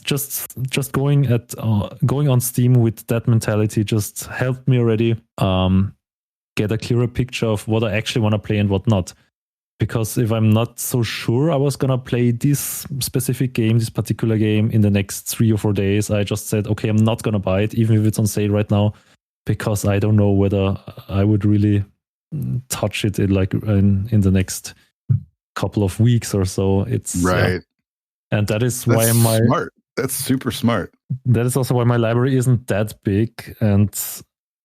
[SPEAKER 3] just going on Steam with that mentality just helped me already get a clearer picture of what I actually want to play and what not. Because if I'm not so sure I was going to play this specific game, this particular game in the next 3 or 4 days, I just said, okay, I'm not going to buy it, even if it's on sale right now, because I don't know whether I would really touch it in the next couple of weeks or so. It's
[SPEAKER 2] right.
[SPEAKER 3] And that is
[SPEAKER 2] That's
[SPEAKER 3] why
[SPEAKER 2] smart. That's super smart.
[SPEAKER 3] That is also why my library isn't that big. And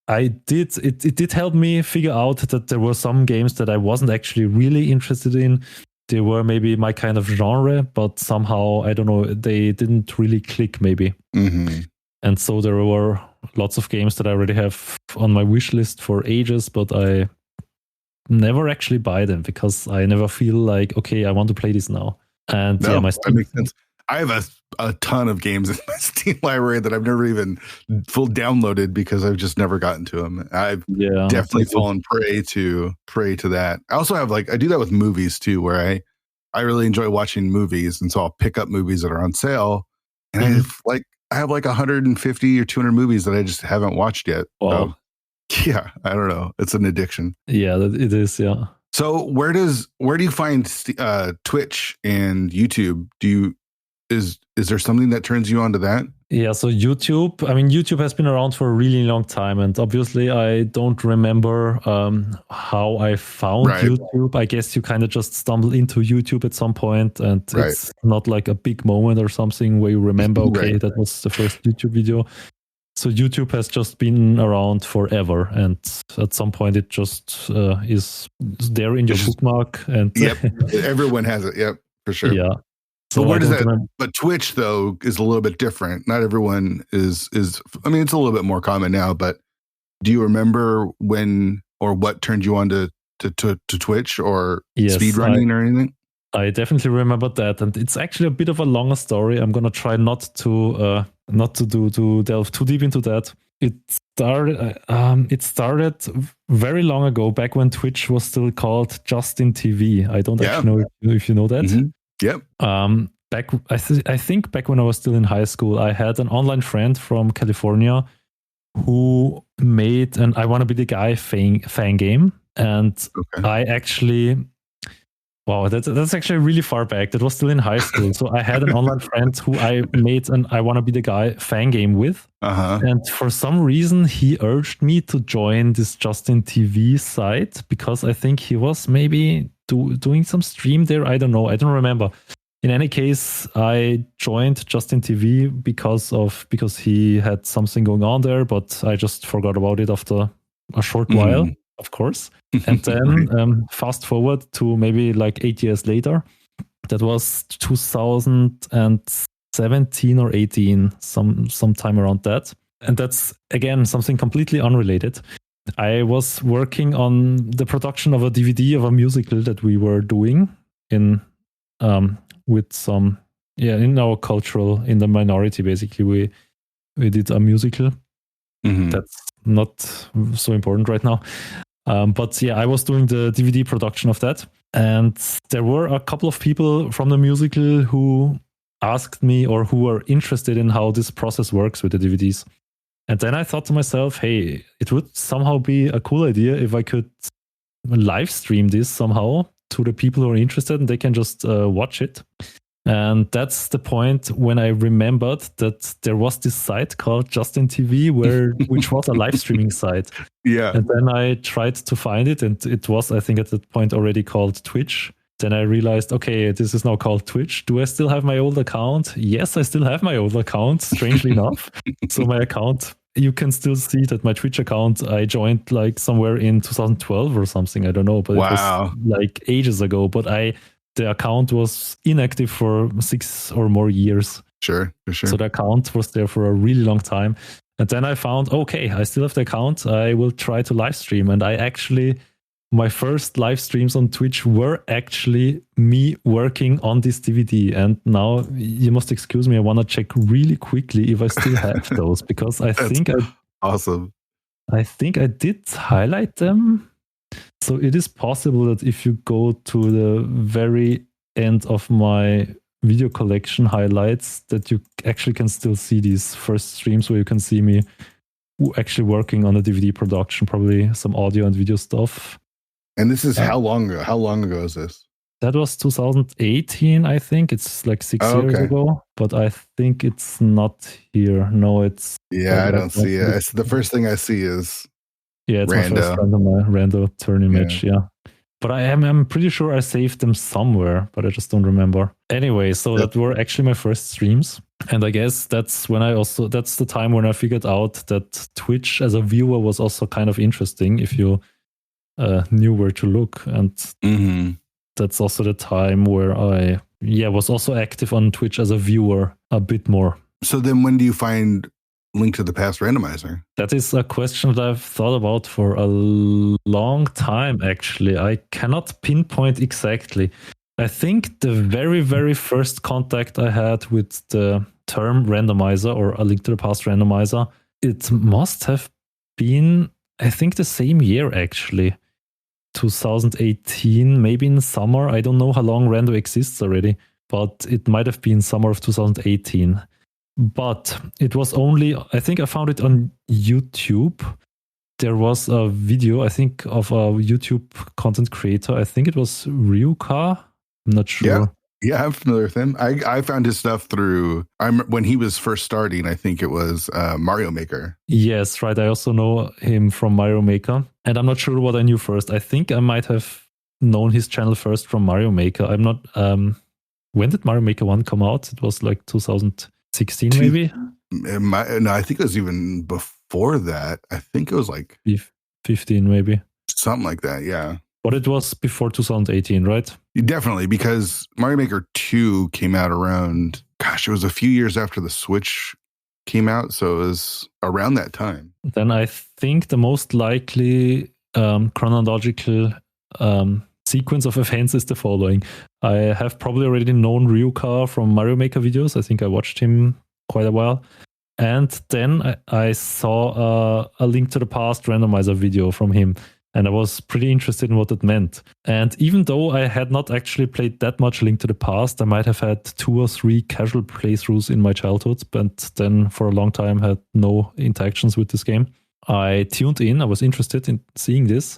[SPEAKER 3] it did help me figure out that there were some games that I wasn't actually really interested in. They were maybe my kind of genre, but somehow, I don't know, they didn't really click maybe. And so there were lots of games that I already have on my wish list for ages, but I never actually buy them because I never feel like, okay, I want to play this now. And
[SPEAKER 2] that makes sense. I have a ton of games in my Steam library that I've never even full downloaded because I've just never gotten to them. I've definitely fallen prey to that. I also have I do that with movies too, where I really enjoy watching movies, and so I'll pick up movies that are on sale, and I have 150 or 200 movies that I just haven't watched yet.
[SPEAKER 3] Wow.
[SPEAKER 2] So, yeah, I don't know. It's an addiction.
[SPEAKER 3] Yeah, it is. Yeah.
[SPEAKER 2] So where do you find Twitch and YouTube? Is there something that turns you on to that?
[SPEAKER 3] Yeah, so YouTube. I mean, YouTube has been around for a really long time, and obviously I don't remember how I found YouTube. I guess you kind of just stumble into YouTube at some point, and it's not like a big moment or something where you remember, okay, that was the first YouTube video. So YouTube has just been around forever, and at some point it just is there in your bookmark. And
[SPEAKER 2] everyone has it. Yep, for sure.
[SPEAKER 3] Yeah.
[SPEAKER 2] So where does that? But Twitch though is a little bit different. Not everyone is. I mean, it's a little bit more common now. But do you remember when or what turned you on to Twitch or speedrunning or anything?
[SPEAKER 3] I definitely remember that, and it's actually a bit of a longer story. I'm gonna try not to delve too deep into that. It started very long ago, back when Twitch was still called Justin TV. I don't actually know if you know that.
[SPEAKER 2] Mm-hmm. Yep.
[SPEAKER 3] I think back when I was still in high school, I had an online friend from California who made an I Want to Be the Guy fan game, and I actually. Wow, that's actually really far back. That was still in high school. So I had an online friend who I made an I Want to Be the Guy fan game with. And for some reason, he urged me to join this Justin TV site because I think he was maybe doing some stream there. I don't know. I don't remember. In any case, I joined Justin TV because he had something going on there, but I just forgot about it after a short while. Of course. And then fast forward to maybe 8 years later. That was 2017 or 18, sometime around that. And that's, again, something completely unrelated. I was working on the production of a DVD of a musical that we were doing in our cultural, in the minority, basically. We did a musical. That's not so important right now. But yeah, I was doing the DVD production of that. And there were a couple of people from the musical who asked me or who were interested in how this process works with the DVDs. And then I thought to myself, hey, it would somehow be a cool idea if I could live stream this somehow to the people who are interested and they can just watch it. And that's the point when I remembered that there was this site called Justin TV, which was a live streaming site.
[SPEAKER 2] Yeah.
[SPEAKER 3] And then I tried to find it, and it was, I think, at that point already called Twitch. Then I realized, okay, this is now called Twitch. Do I still have my old account? Yes, I still have my old account, strangely enough. So my account, you can still see that my Twitch account, I joined like somewhere in 2012 or something. I don't know, but It was like ages ago. But the account was inactive for 6 or more years.
[SPEAKER 2] Sure, for sure.
[SPEAKER 3] So the account was there for a really long time. And then I found, okay, I still have the account. I will try to live stream. And my first live streams on Twitch were actually me working on this DVD. And now you must excuse me, I want to check really quickly if I still have those, because
[SPEAKER 2] awesome.
[SPEAKER 3] I think I did highlight them. So it is possible that if you go to the very end of my video collection highlights, that you actually can still see these first streams where you can see me actually working on the DVD production, probably some audio and video stuff.
[SPEAKER 2] And this is how long ago? How long ago is this?
[SPEAKER 3] That was 2018, I think. It's like 6 years ago, but I think it's not here. No, it's...
[SPEAKER 2] Yeah, I don't see it. It's the first thing I see is...
[SPEAKER 3] Yeah, it's
[SPEAKER 2] Rando.
[SPEAKER 3] my first rando turn image, yeah. But I'm pretty sure I saved them somewhere, but I just don't remember. Anyway, so that were actually my first streams. And I guess that's the time when I figured out that Twitch as a viewer was also kind of interesting if you knew where to look. And that's also the time where I was also active on Twitch as a viewer a bit more.
[SPEAKER 2] So then when do you find Link to the Past Randomizer?
[SPEAKER 3] That is a question that I've thought about for a long time, actually. I cannot pinpoint exactly. I think the very, very first contact I had with the term randomizer or a Link to the Past Randomizer, it must have been, I think, the same year, actually. 2018, maybe in summer. I don't know how long Rando exists already, but it might have been summer of 2018. But it was only, I think I found it on YouTube. There was a video, I think, of a YouTube content creator. I think it was Ryuka. I'm not sure.
[SPEAKER 2] Yeah, I'm familiar with him. I found his stuff through, when he was first starting, I think it was Mario Maker.
[SPEAKER 3] Yes, right. I also know him from Mario Maker. And I'm not sure what I knew first. I think I might have known his channel first from Mario Maker. I'm not... when did Mario Maker 1 come out? It was like 2016 maybe?
[SPEAKER 2] No, I think it was even before that. I think it was like
[SPEAKER 3] 15 maybe.
[SPEAKER 2] Something like that, yeah.
[SPEAKER 3] But it was before 2018, right?
[SPEAKER 2] Definitely, because Mario Maker 2 came out around, it was a few years after the Switch came out, so it was around that time.
[SPEAKER 3] Then I think the most likely chronological sequence of events is the following. I have probably already known Ryuka from Mario Maker videos. I think I watched him quite a while. And then I saw a Link to the Past randomizer video from him. And I was pretty interested in what it meant. And even though I had not actually played that much Link to the Past, I might have had 2 or 3 casual playthroughs in my childhood, but then for a long time had no interactions with this game. I tuned in. I was interested in seeing this.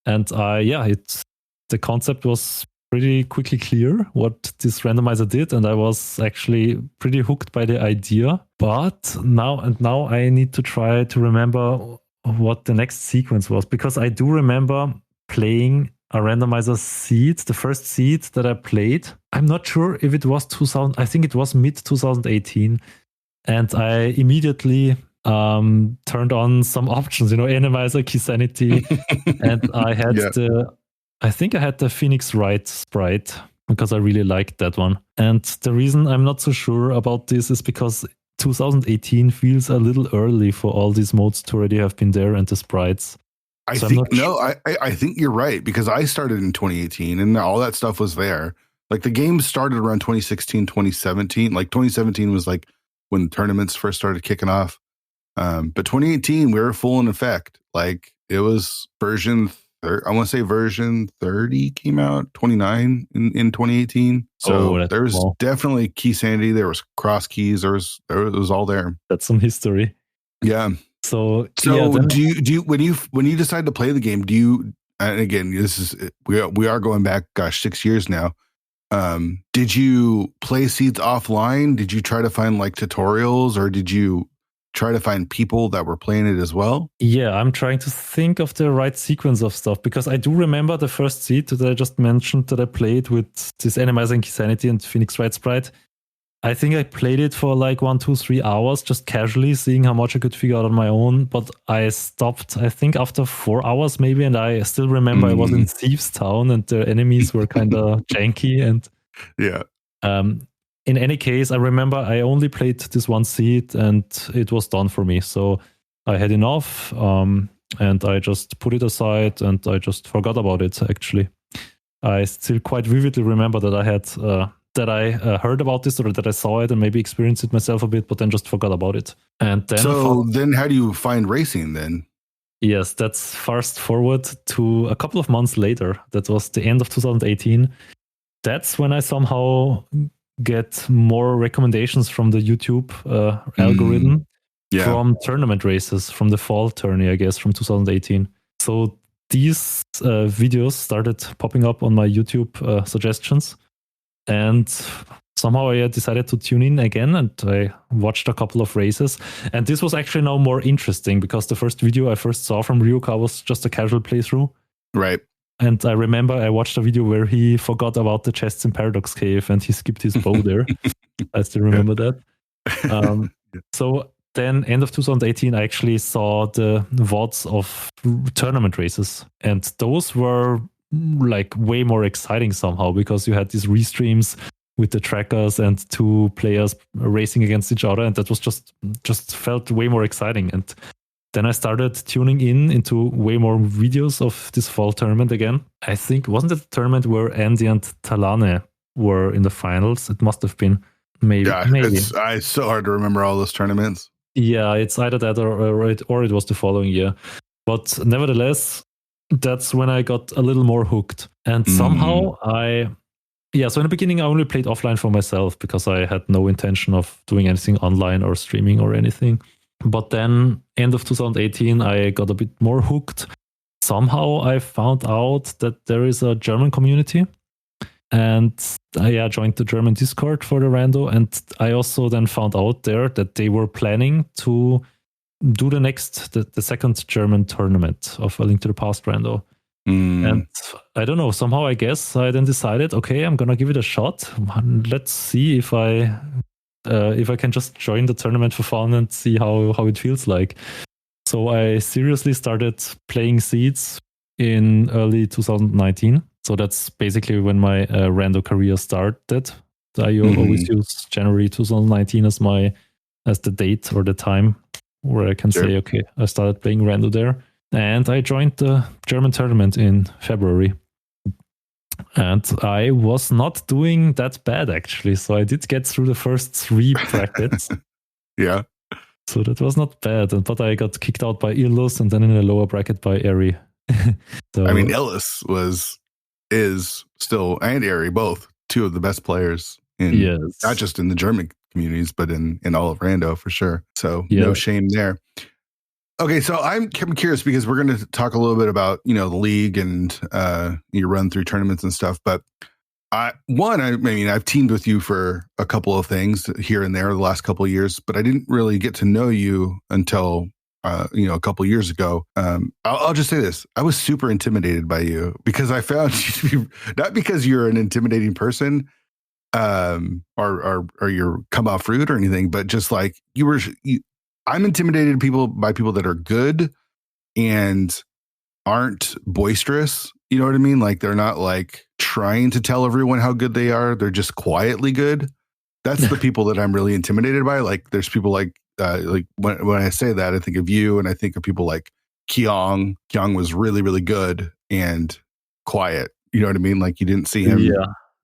[SPEAKER 3] And the concept was pretty quickly clear what this randomizer did. And I was actually pretty hooked by the idea. But now I need to try to remember what the next sequence was, because I do remember playing a randomizer seed, the first seed that I played. I'm not sure if it was 2000, I think it was mid 2018, and I immediately turned on some options, Randomizer, Key Sanity, and I had I think I had the Phoenix Wright sprite because I really liked that one. And the reason I'm not so sure about this is because 2018 feels a little early for all these modes to already have been there and the sprites.
[SPEAKER 2] I think you're right, because I started in 2018 and all that stuff was there. Like the game started around 2016, 2017. Like 2017 was like when the tournaments first started kicking off. But 2018, we were full in effect. Like it was version. I want to say version 30 came out, 29 in 2018. So there was definitely key sanity. There was cross keys. It was all there.
[SPEAKER 3] That's some history.
[SPEAKER 2] Yeah.
[SPEAKER 3] So
[SPEAKER 2] do you when you decide to play the game, do you? And again, we are going back, 6 years now. Did you play seeds offline? Did you try to find like tutorials, or did you try to find people that were playing it as well?
[SPEAKER 3] Yeah, I'm trying to think of the right sequence of stuff, because I do remember the first seed that I just mentioned that I played with this Animalizer and Sanity and Phoenix Wright Sprite. I think I played it for like 1, 2, 3 hours, just casually seeing how much I could figure out on my own. But I stopped, I think, after 4 hours maybe. And I still remember I was in Thieves Town and the enemies were kind of janky. And
[SPEAKER 2] yeah.
[SPEAKER 3] In any case, I remember I only played this one seed and it was done for me. So I had enough and I just put it aside and I just forgot about it, actually. I still quite vividly remember that I had... heard about this, or that I saw it and maybe experienced it myself a bit, but then just forgot about it. And then
[SPEAKER 2] then how do you find racing then?
[SPEAKER 3] Yes, that's fast forward to a couple of months later. That was the end of 2018. That's when I somehow get more recommendations from the YouTube algorithm from tournament races, from the fall tourney, I guess, from 2018. So these videos started popping up on my YouTube suggestions. And somehow I decided to tune in again, and I watched a couple of races. And this was actually now more interesting, because the first video I first saw from Ryuka was just a casual playthrough.
[SPEAKER 2] Right.
[SPEAKER 3] And I remember I watched a video where he forgot about the chests in Paradox Cave and he skipped his bow there. I still remember that. So then end of 2018, I actually saw the VODs of tournament races. And those were like way more exciting somehow, because you had these restreams with the trackers and 2 players racing against each other, and that was just felt way more exciting. And then I started tuning into way more videos of this fall tournament again. I think, wasn't it the tournament where Andy and Talane were in the finals? It must have been. Maybe.
[SPEAKER 2] It's so hard to remember all those tournaments.
[SPEAKER 3] Yeah, it's either that or it was the following year. But nevertheless, that's when I got a little more hooked. And somehow so in the beginning I only played offline for myself, because I had no intention of doing anything online or streaming or anything. But then end of 2018, I got a bit more hooked. Somehow I found out that there is a German community, and I joined the German Discord for the Rando. And I also then found out there that they were planning to do the second German tournament of A Link to the Past Rando. And I don't know, somehow I guess I then decided, okay, I'm gonna give it a shot. Let's see if I can just join the tournament for fun and see how it feels like. So I seriously started playing Seeds in early 2019. So that's basically when my Rando career started. I always use January 2019 as the date or the time where I can say, okay, I started playing Rando there. And I joined the German tournament in February. And I was not doing that bad, actually. So I did get through the first 3 brackets.
[SPEAKER 2] Yeah.
[SPEAKER 3] So that was not bad. But I got kicked out by Ilus and then in a lower bracket by Eri.
[SPEAKER 2] So, I mean, Ilus is still, and Eri, both 2 of the best players not just in the German communities, but in all of Rando for sure. So no shame there. Okay, so I'm curious, because we're going to talk a little bit about, the league and your run through tournaments and stuff. But I've teamed with you for a couple of things here and there the last couple of years, but I didn't really get to know you until a couple of years ago. I'll just say this: I was super intimidated by you, because I found you to be, not because you're an intimidating person, or you're come off rude or anything, but just like I'm intimidated by people that are good and aren't boisterous. You know what I mean? Like, they're not like trying to tell everyone how good they are. They're just quietly good. That's the people that I'm really intimidated by. Like, there's people like when I say that, I think of you, and I think of people like Kyong. Kyong was really, really good and quiet. You know what I mean? Like, you didn't see him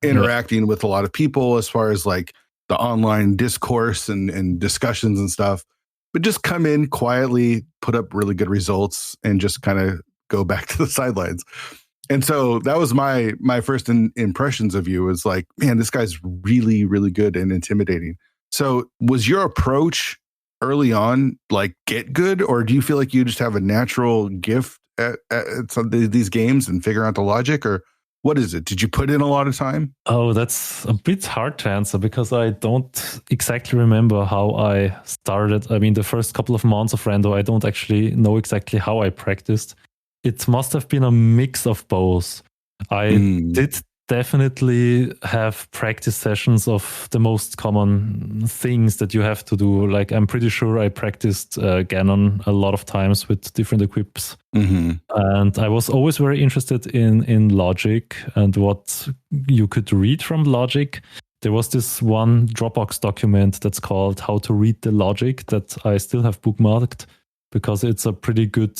[SPEAKER 2] interacting with a lot of people as far as like the online discourse and discussions and stuff. but just come in quietly, put up really good results, and just kind of go back to the sidelines. And so that was my first impressions of you, was like, man, this guy's really, really good and intimidating. So was your approach early on like get good, or do you feel like you just have a natural gift at some of these games and figure out the logic, or what is it? Did you put in a lot of time?
[SPEAKER 3] Oh, that's a bit hard to answer because I don't exactly remember how I started. I mean, the first couple of months of Rando, I don't actually know exactly how I practiced. It must have been a mix of both. I did definitely have practice sessions of the most common things that you have to do. Like, I'm pretty sure I practiced Ganon a lot of times with different equips. And I was always very interested in logic and what you could read from logic. There was this one Dropbox document that's called How to Read the Logic that I still have bookmarked because it's a pretty good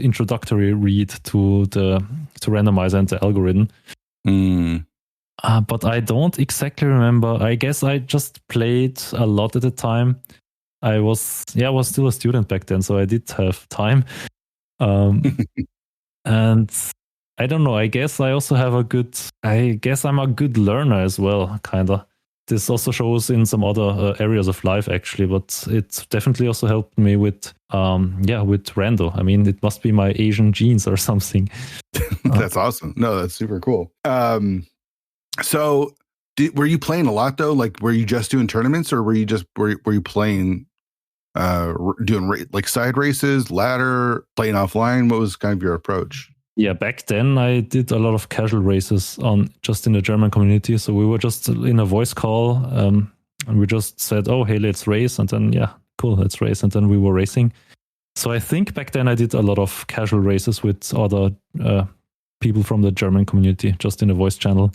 [SPEAKER 3] introductory read to randomizer and the algorithm. But I don't exactly remember. I guess I just played a lot at the time. I was still a student back then, so I did have time. And I don't know. I guess I also have I'm a good learner as well, kind of. This also shows in some other areas of life, actually, but it definitely also helped me with Rando. I mean, it must be my Asian genes or something.
[SPEAKER 2] That's awesome. No, that's super cool. So were you playing a lot though? Like, were you just doing tournaments, or were you playing, doing like side races, ladder, playing offline? What was kind of your approach?
[SPEAKER 3] Yeah, back then I did a lot of casual races just in the German community. So we were just in a voice call, and we just said, "Oh, hey, let's race," and then cool, let's race, and then we were racing. So I think back then I did a lot of casual races with other people from the German community, just in a voice channel,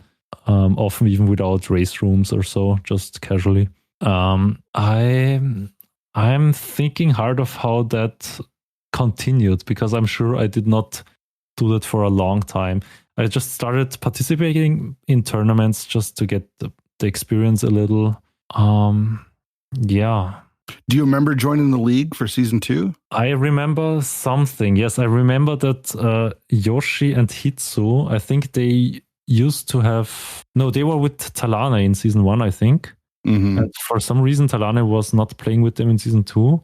[SPEAKER 3] often even without race rooms or so, just casually. I'm thinking hard of how that continued, because I'm sure I did not do that for a long time. I just started participating in tournaments just to get the experience a little.
[SPEAKER 2] Do you remember joining the league for season 2?
[SPEAKER 3] I remember something. Yes, I remember that Yoshi and Hitsu, I think they used to have... No, they were with Talane in season 1, I think. And for some reason, Talane was not playing with them in season 2.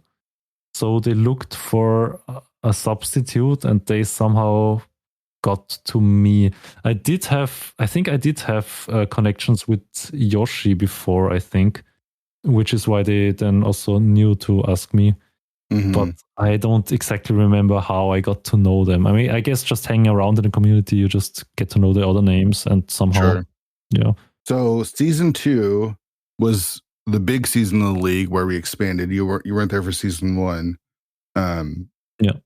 [SPEAKER 3] So they looked for a substitute, and they somehow got to me. I think I did have connections with Yoshi before, I think, which is why they then also knew to ask me. But I don't exactly remember how I got to know them. I mean, I guess just hanging around in the community, you just get to know the other names, and somehow,
[SPEAKER 2] So season 2 was the big season of the league where we expanded. You weren't there for season 1.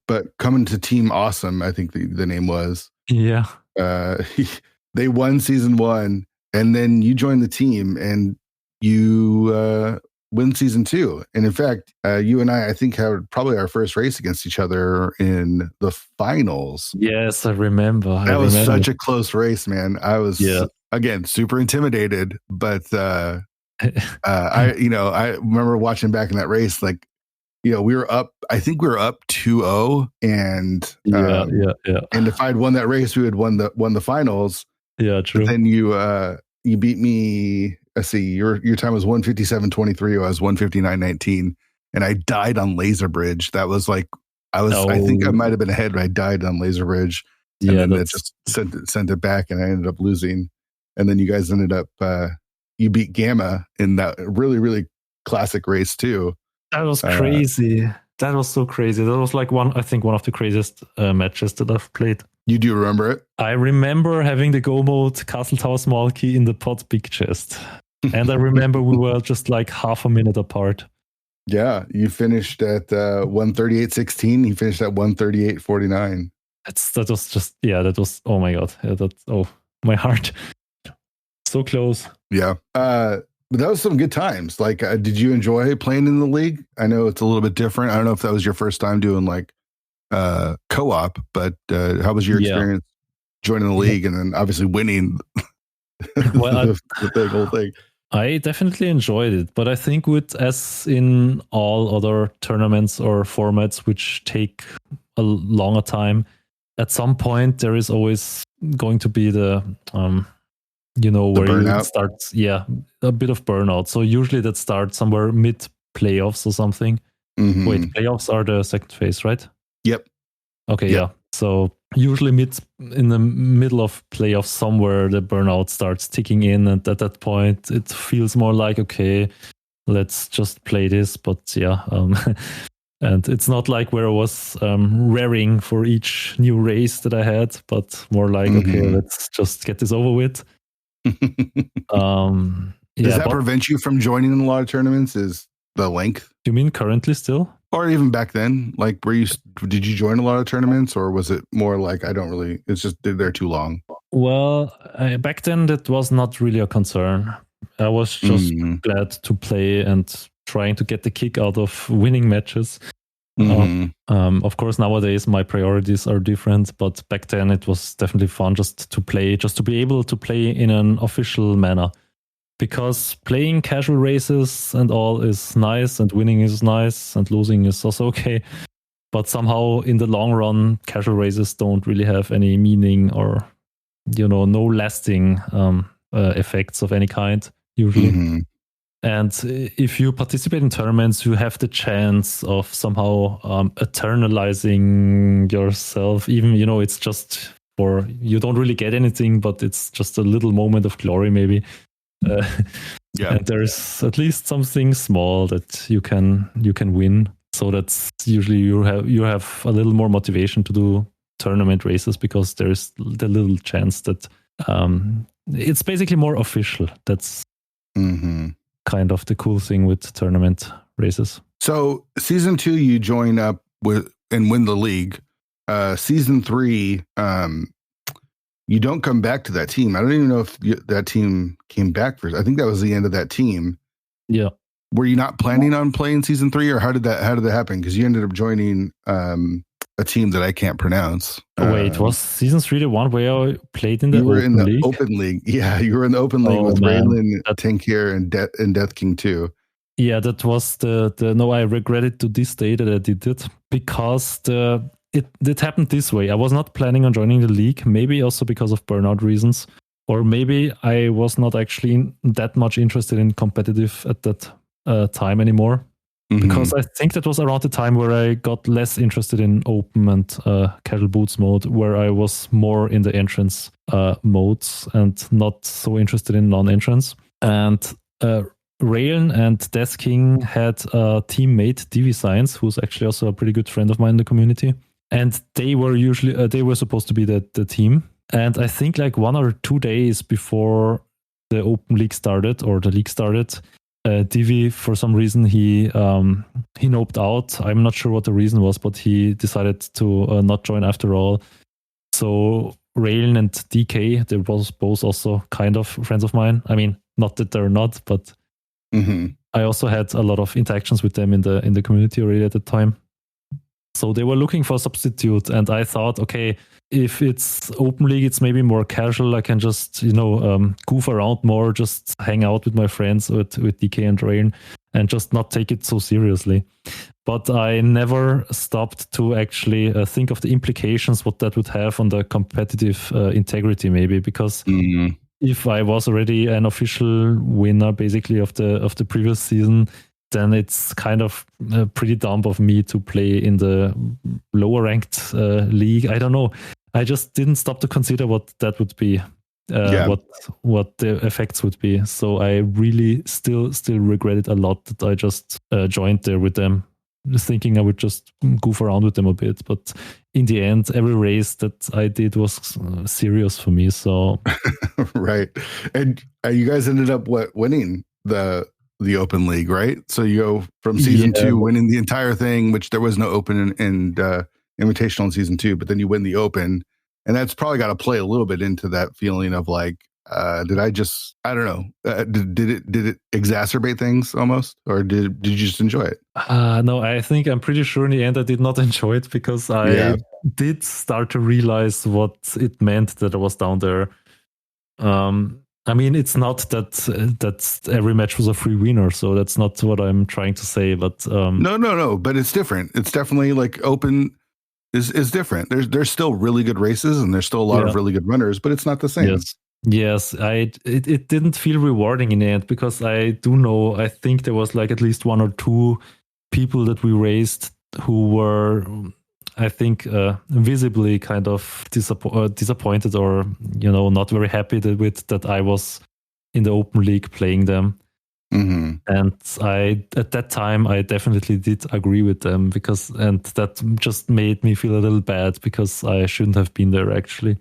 [SPEAKER 2] But coming to Team Awesome, I think the name was.
[SPEAKER 3] Yeah.
[SPEAKER 2] They won season 1, and then you joined the team, and you win season 2. And in fact, you and I think, had probably our first race against each other in the finals.
[SPEAKER 3] Yes, I remember.
[SPEAKER 2] That was such a close race, man. I was again super intimidated, but I remember watching back in that race, like, we were up. I think we were up 2-0, and And if I'd won that race, we would won the finals.
[SPEAKER 3] Yeah, true.
[SPEAKER 2] But then you beat me. Let's see, your time was 157.23. I was 159.19, and I died on Laser Bridge. That was like I think I might have been ahead, but I died on Laser Bridge. And then it just sent it back, and I ended up losing. And then you guys ended up you beat Gamma in that really, really classic race too.
[SPEAKER 3] That was crazy. That was so crazy. That was like one of the craziest matches that I've played.
[SPEAKER 2] You do remember it?
[SPEAKER 3] I remember having the Go mode Castle Tower Small Key in the pot big chest. And I remember we were just like half a minute apart.
[SPEAKER 2] Yeah, you finished at 138.16. He finished at 138.49.
[SPEAKER 3] That was, oh my God. My heart. So close.
[SPEAKER 2] Yeah. But that was some good times. Like, did you enjoy playing in the league? I know it's a little bit different. I don't know if that was your first time doing like co-op, but how was your experience joining the league and then obviously winning
[SPEAKER 3] well,
[SPEAKER 2] the whole thing?
[SPEAKER 3] I definitely enjoyed it, but I think as in all other tournaments or formats which take a longer time, at some point there is always going to be the where
[SPEAKER 2] burnout?
[SPEAKER 3] you start, a bit of burnout. So usually that starts somewhere mid playoffs or something.
[SPEAKER 2] Mm-hmm.
[SPEAKER 3] Wait, playoffs are the second phase, right?
[SPEAKER 2] Yep.
[SPEAKER 3] Okay,
[SPEAKER 2] Yep.
[SPEAKER 3] yeah. So usually in the middle of playoffs somewhere, the burnout starts ticking in, and at that point it feels more like, okay, let's just play this. But yeah, and it's not like where I was raring for each new race that I had, but more like, okay, let's just get this over with.
[SPEAKER 2] Does that prevent you from joining in a lot of tournaments? Is the length?
[SPEAKER 3] You mean currently still?
[SPEAKER 2] Or even back then? Like, did you join a lot of tournaments, or was it more like, it's just they're too long?
[SPEAKER 3] Well, back then that was not really a concern. I was just glad to play and trying to get the kick out of winning matches. Of course, nowadays my priorities are different, but back then it was definitely fun just to be able to play in an official manner. Because playing casual races and all is nice, and winning is nice, and losing is also okay. But somehow in the long run, casual races don't really have any meaning or, no lasting effects of any kind, usually. And if you participate in tournaments, you have the chance of somehow eternalizing yourself. Even, it's just you don't really get anything, but it's just a little moment of glory, maybe. And there's at least something small that you can win. So that's usually you have a little more motivation to do tournament races, because there's the little chance that it's basically more official. That's kind of the cool thing with tournament races.
[SPEAKER 2] So season 2, you join up with and win the league. Season 3, you don't come back to that team. I don't even know if that team came back first. I think that was the end of that team.
[SPEAKER 3] Yeah.
[SPEAKER 2] Were you not planning on playing season 3, or how did that happen? Because you ended up joining a team that I can't pronounce.
[SPEAKER 3] Wait, was season 3 the one where I played in the
[SPEAKER 2] open
[SPEAKER 3] league?
[SPEAKER 2] Open league. Yeah, you were in the open league with Raylan, Tankir, and Death King 2.
[SPEAKER 3] Yeah, that was the no, I regret it to this day that I did it, because it happened this way. I was not planning on joining the league, maybe also because of burnout reasons, or maybe I was not actually that much interested in competitive at that time anymore. Because I think that was around the time where I got less interested in open and casual boots mode, where I was more in the entrance modes and not so interested in non-entrance. And Rayon and Death King had a teammate, DV Science, who's actually also a pretty good friend of mine in the community. And they were supposed to be the team. And I think like 1 or 2 days before the open league started, or the league started, Divi, for some reason, he noped out. I'm not sure what the reason was, but he decided to not join after all. So Rayon and DK, they were both also kind of friends of mine. I mean, not that they're not, but I also had a lot of interactions with them in the community already at the time. So they were looking for a substitute, and I thought, okay, if it's open league, it's maybe more casual. I can just, goof around more, just hang out with my friends with DK and Rain, and just not take it so seriously. But I never stopped to actually think of the implications, what that would have on the competitive integrity, maybe, because if I was already an official winner, basically, of the previous season, then it's kind of pretty dumb of me to play in the lower ranked league. I don't know. I just didn't stop to consider what that would be, what the effects would be. So I really still regret it a lot that I just joined there with them, thinking I would just goof around with them a bit. But in the end, every race that I did was serious for me. So
[SPEAKER 2] right. And you guys ended up winning the open league, right? So you go from season 2 winning the entire thing, which there was no open and invitational in season 2, but then you win the open, and that's probably got to play a little bit into that feeling of like, I don't know, did it exacerbate things almost, or did you just enjoy it?
[SPEAKER 3] No, I think I'm pretty sure in the end I did not enjoy it, because I did start to realize what it meant that I was down there. I mean, it's not that every match was a free winner, so that's not what I'm trying to say. But
[SPEAKER 2] no, but it's different. It's definitely like open is different. There's still really good races and there's still a lot of really good runners, but it's not the same.
[SPEAKER 3] Yes. It didn't feel rewarding in the end because I think there was like at least one or two people that we raced who were, I think, visibly kind of disappointed or, not very happy with that I was in the open league playing them.
[SPEAKER 2] Mm-hmm.
[SPEAKER 3] And at that time, I definitely did agree with them and that just made me feel a little bad because I shouldn't have been there actually.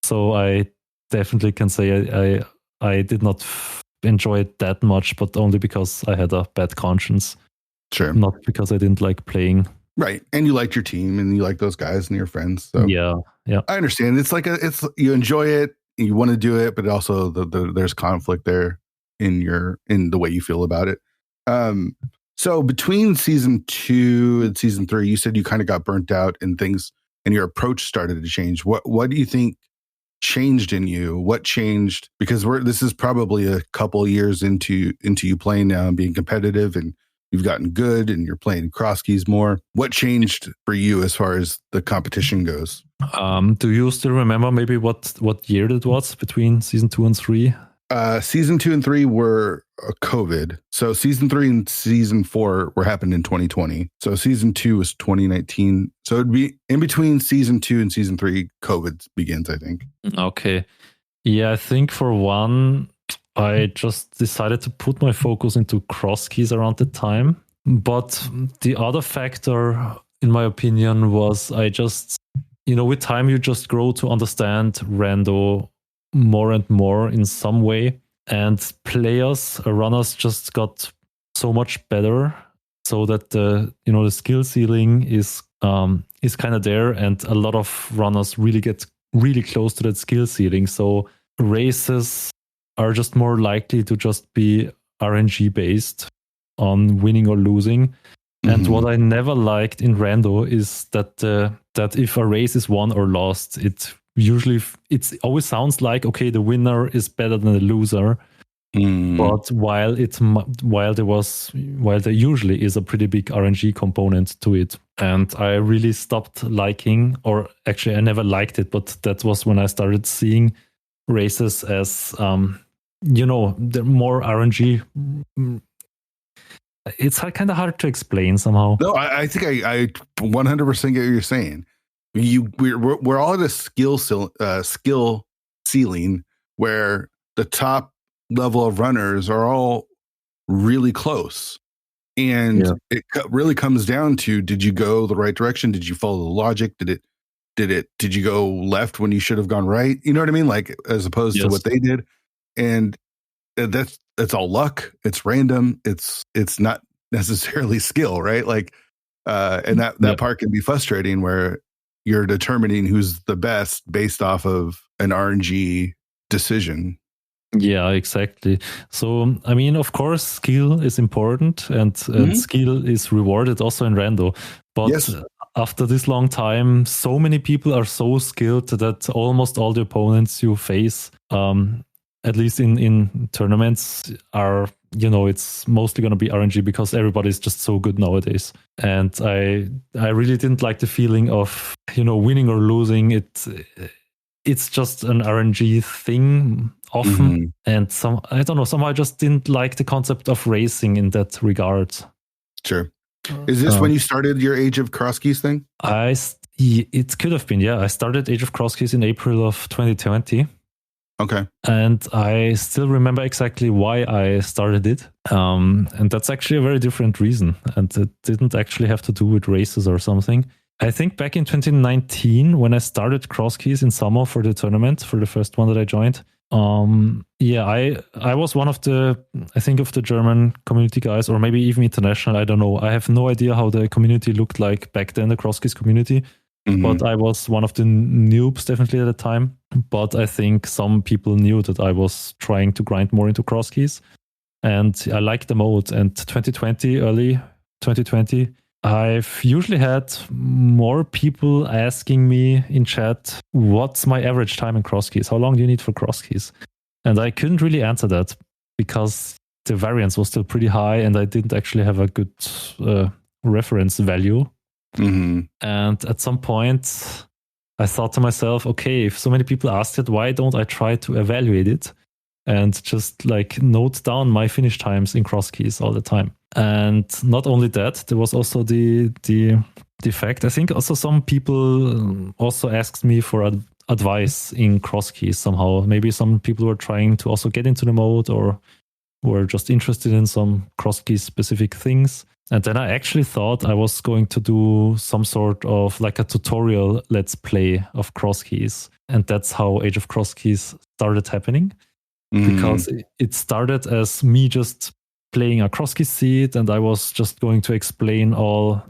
[SPEAKER 3] So I definitely can say I did not enjoy it that much, but only because I had a bad conscience.
[SPEAKER 2] Sure.
[SPEAKER 3] Not because I didn't like playing.
[SPEAKER 2] Right. And you liked your team and you like those guys and your friends. So
[SPEAKER 3] yeah.
[SPEAKER 2] I understand. It's like you enjoy it, you want to do it, but also there's conflict there in the way you feel about it. So between season 2 and season 3, you said you kind of got burnt out and things and your approach started to change. What do you think changed in you? What changed? Because this is probably a couple years into you playing now and being competitive, and you've gotten good and you're playing cross keys more. What changed for you as far as the competition goes?
[SPEAKER 3] Do you still remember maybe what year that was between season 2 and 3?
[SPEAKER 2] Season 2 and 3 were COVID. So season 3 and season 4 were happened in 2020. So season 2 was 2019. So it'd be in between season 2 and season 3, COVID begins, I think.
[SPEAKER 3] Okay. Yeah, I think for one, I just decided to put my focus into cross keys around the time. But the other factor, in my opinion, was I just, with time, you just grow to understand rando more and more in some way. And runners just got so much better so that the skill ceiling is kind of there. And a lot of runners really get really close to that skill ceiling. So races are just more likely to just be RNG based on winning or losing. Mm-hmm. And what I never liked in rando is that if a race is won or lost, it always sounds like, okay, the winner is better than the loser. But while there usually is a pretty big RNG component to it, and I really stopped liking, or actually I never liked it, but that was when I started seeing races as they're more RNG. It's kind of hard to explain somehow.
[SPEAKER 2] No, I think I 100% get what you're saying. We're all at a skill ceiling where the top level of runners are all really close, and it really comes down to: did you go the right direction? Did you follow the logic? Did you go left when you should have gone right? You know what I mean? Like, as opposed to what they did. And that's all luck. It's random. It's not necessarily skill, right? Like, and that part can be frustrating where you're determining who's the best based off of an RNG decision.
[SPEAKER 3] Yeah, exactly. So, I mean, of course, skill is important and skill is rewarded also in rando. But after this long time, so many people are so skilled that almost all the opponents you face, at least in tournaments, are, it's mostly going to be RNG because everybody's just so good nowadays. And I really didn't like the feeling of, winning or losing. It's just an RNG thing often. And I don't know, somehow I just didn't like the concept of racing in that regard.
[SPEAKER 2] Sure. Is this when you started your Age of Cross Keys thing?
[SPEAKER 3] It could have been, yeah. I started Age of Cross Keys in April of 2020.
[SPEAKER 2] Okay.
[SPEAKER 3] And I still remember exactly why I started it. And that's actually a very different reason. And it didn't actually have to do with races or something. I think back in 2019, when I started cross keys in summer for the tournament, for the first one that I joined, I was one of the German community guys, or maybe even international. I don't know. I have no idea how the community looked like back then, the cross keys community. But I was one of the noobs definitely at the time. But I think some people knew that I was trying to grind more into cross keys, and I liked the mode. And early 2020, I've usually had more people asking me in chat, what's my average time in cross keys? How long do you need for cross keys? And I couldn't really answer that because the variance was still pretty high and I didn't actually have a good reference value.
[SPEAKER 2] Mm-hmm.
[SPEAKER 3] And at some point, I thought to myself, okay, if so many people asked it, why don't I try to evaluate it and just like note down my finish times in cross keys all the time? And not only that, there was also the fact, I think also some people also asked me for advice in cross keys somehow. Maybe some people were trying to also get into the mode or were just interested in some cross keys specific things. And then I actually thought I was going to do some sort of like a tutorial let's play of cross keys. And that's how Age of Cross Keys started happening. Because it started as me just playing a cross key seed, and I was just going to explain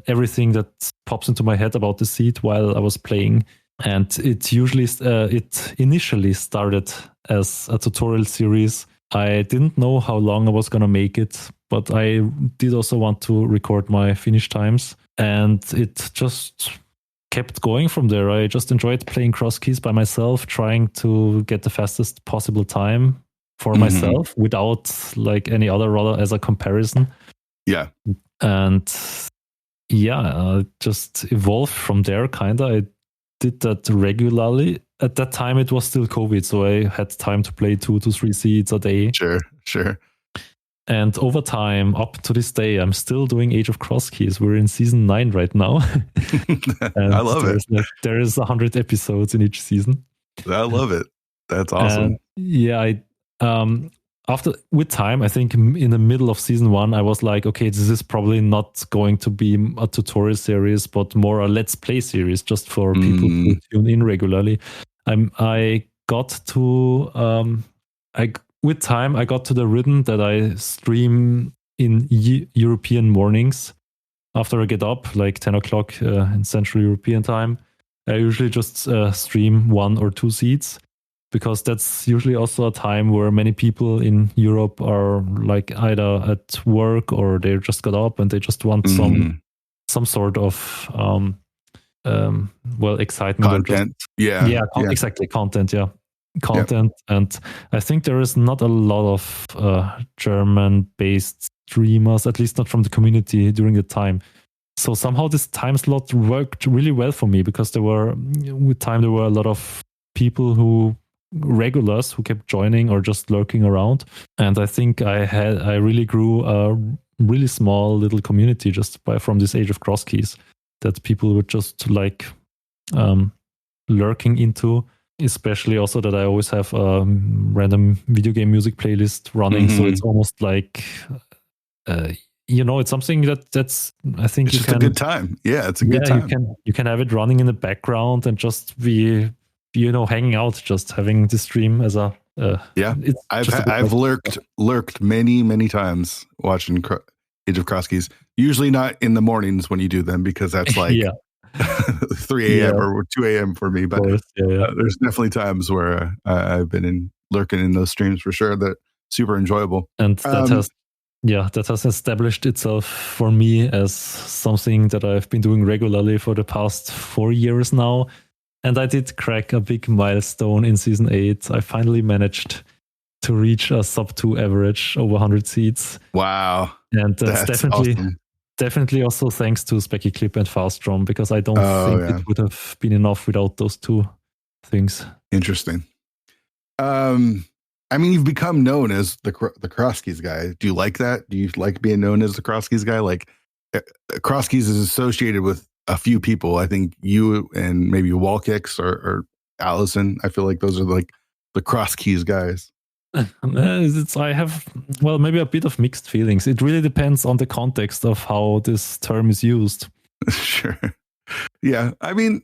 [SPEAKER 3] everything that pops into my head about the seed while I was playing. And it initially started as a tutorial series. I didn't know how long I was going to make it, but I did also want to record my finish times. And it just kept going from there. I just enjoyed playing cross keys by myself, trying to get the fastest possible time for myself without like any other runner as a comparison.
[SPEAKER 2] Yeah.
[SPEAKER 3] And just evolved from there kind of. I did that regularly. At that time, it was still COVID, so I had time to play 2 to 3 seeds a day.
[SPEAKER 2] Sure.
[SPEAKER 3] And over time, up to this day, I'm still doing Age of Cross Keys. We're in season 9 right now.
[SPEAKER 2] I love it.
[SPEAKER 3] There is 100 episodes in each season.
[SPEAKER 2] I love it. That's awesome.
[SPEAKER 3] With time, I think in the middle of season 1, I was like, okay, this is probably not going to be a tutorial series, but more a let's play series just for people to tune in regularly. With time, I got to the rhythm that I stream in European mornings after I get up, like 10 o'clock in Central European time. I usually just stream 1 or 2 seeds, because that's usually also a time where many people in Europe are like either at work or they just got up and they just want some sort of excitement.
[SPEAKER 2] Content.
[SPEAKER 3] Exactly. Content. And I think there is not a lot of German-based streamers, at least not from the community during the time. So somehow this time slot worked really well for me, because there were a lot of people regulars who kept joining or just lurking around. And I think I really grew a really small little community just from this Age of Cross Keys that people were just like lurking into. Especially also that I always have a random video game music playlist running, so it's almost like it's something that's I think
[SPEAKER 2] it's just a good time. Yeah, it's a good time.
[SPEAKER 3] You can have it running in the background and just be hanging out, just having the stream as a
[SPEAKER 2] I've lurked many times watching Age of Cross Keys. Usually not in the mornings when you do them, because that's like 3 a.m. or 2 a.m. for me. But there's definitely times where I've been lurking in those streams for sure. That super enjoyable.
[SPEAKER 3] And that has established itself for me as something that I've been doing regularly for the past 4 years now. And I did crack a big milestone in season 8. I finally managed to reach a sub 2 average over 100 seeds.
[SPEAKER 2] Wow.
[SPEAKER 3] And that's definitely also thanks to Specky Clip and Fast Drum, because I don't think it would have been enough without those 2 things.
[SPEAKER 2] Interesting. I mean, you've become known as the Cross Keys guy. Do you like that? Do you like being known as the Cross Keys guy? Like, Cross Keys is associated with a few people. I think you and maybe Walkix or Allison. I feel like those are like the Cross Keys guys.
[SPEAKER 3] I have maybe a bit of mixed feelings. It really depends on the context of how this term is used.
[SPEAKER 2] Sure. Yeah. I mean,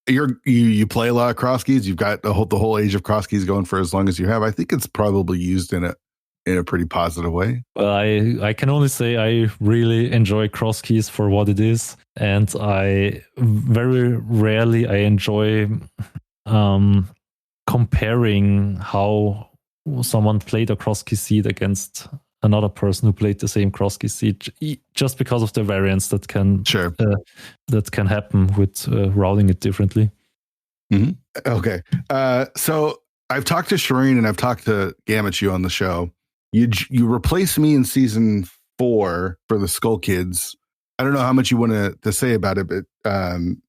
[SPEAKER 2] you play a lot of cross keys. You've got the whole Age of Cross Keys going for as long as you have. I think it's probably used in a pretty positive way.
[SPEAKER 3] Well, I can only say I really enjoy cross keys for what it is, and I very rarely enjoy comparing how someone played a cross key seed against another person who played the same cross key seed, just because of the variance that can happen with routing it differently.
[SPEAKER 2] Mm-hmm. Okay, so I've talked to Shireen and I've talked to Gamachu on the show. You replaced me in season 4 for the Skull Kids. I don't know how much you want to say about it, but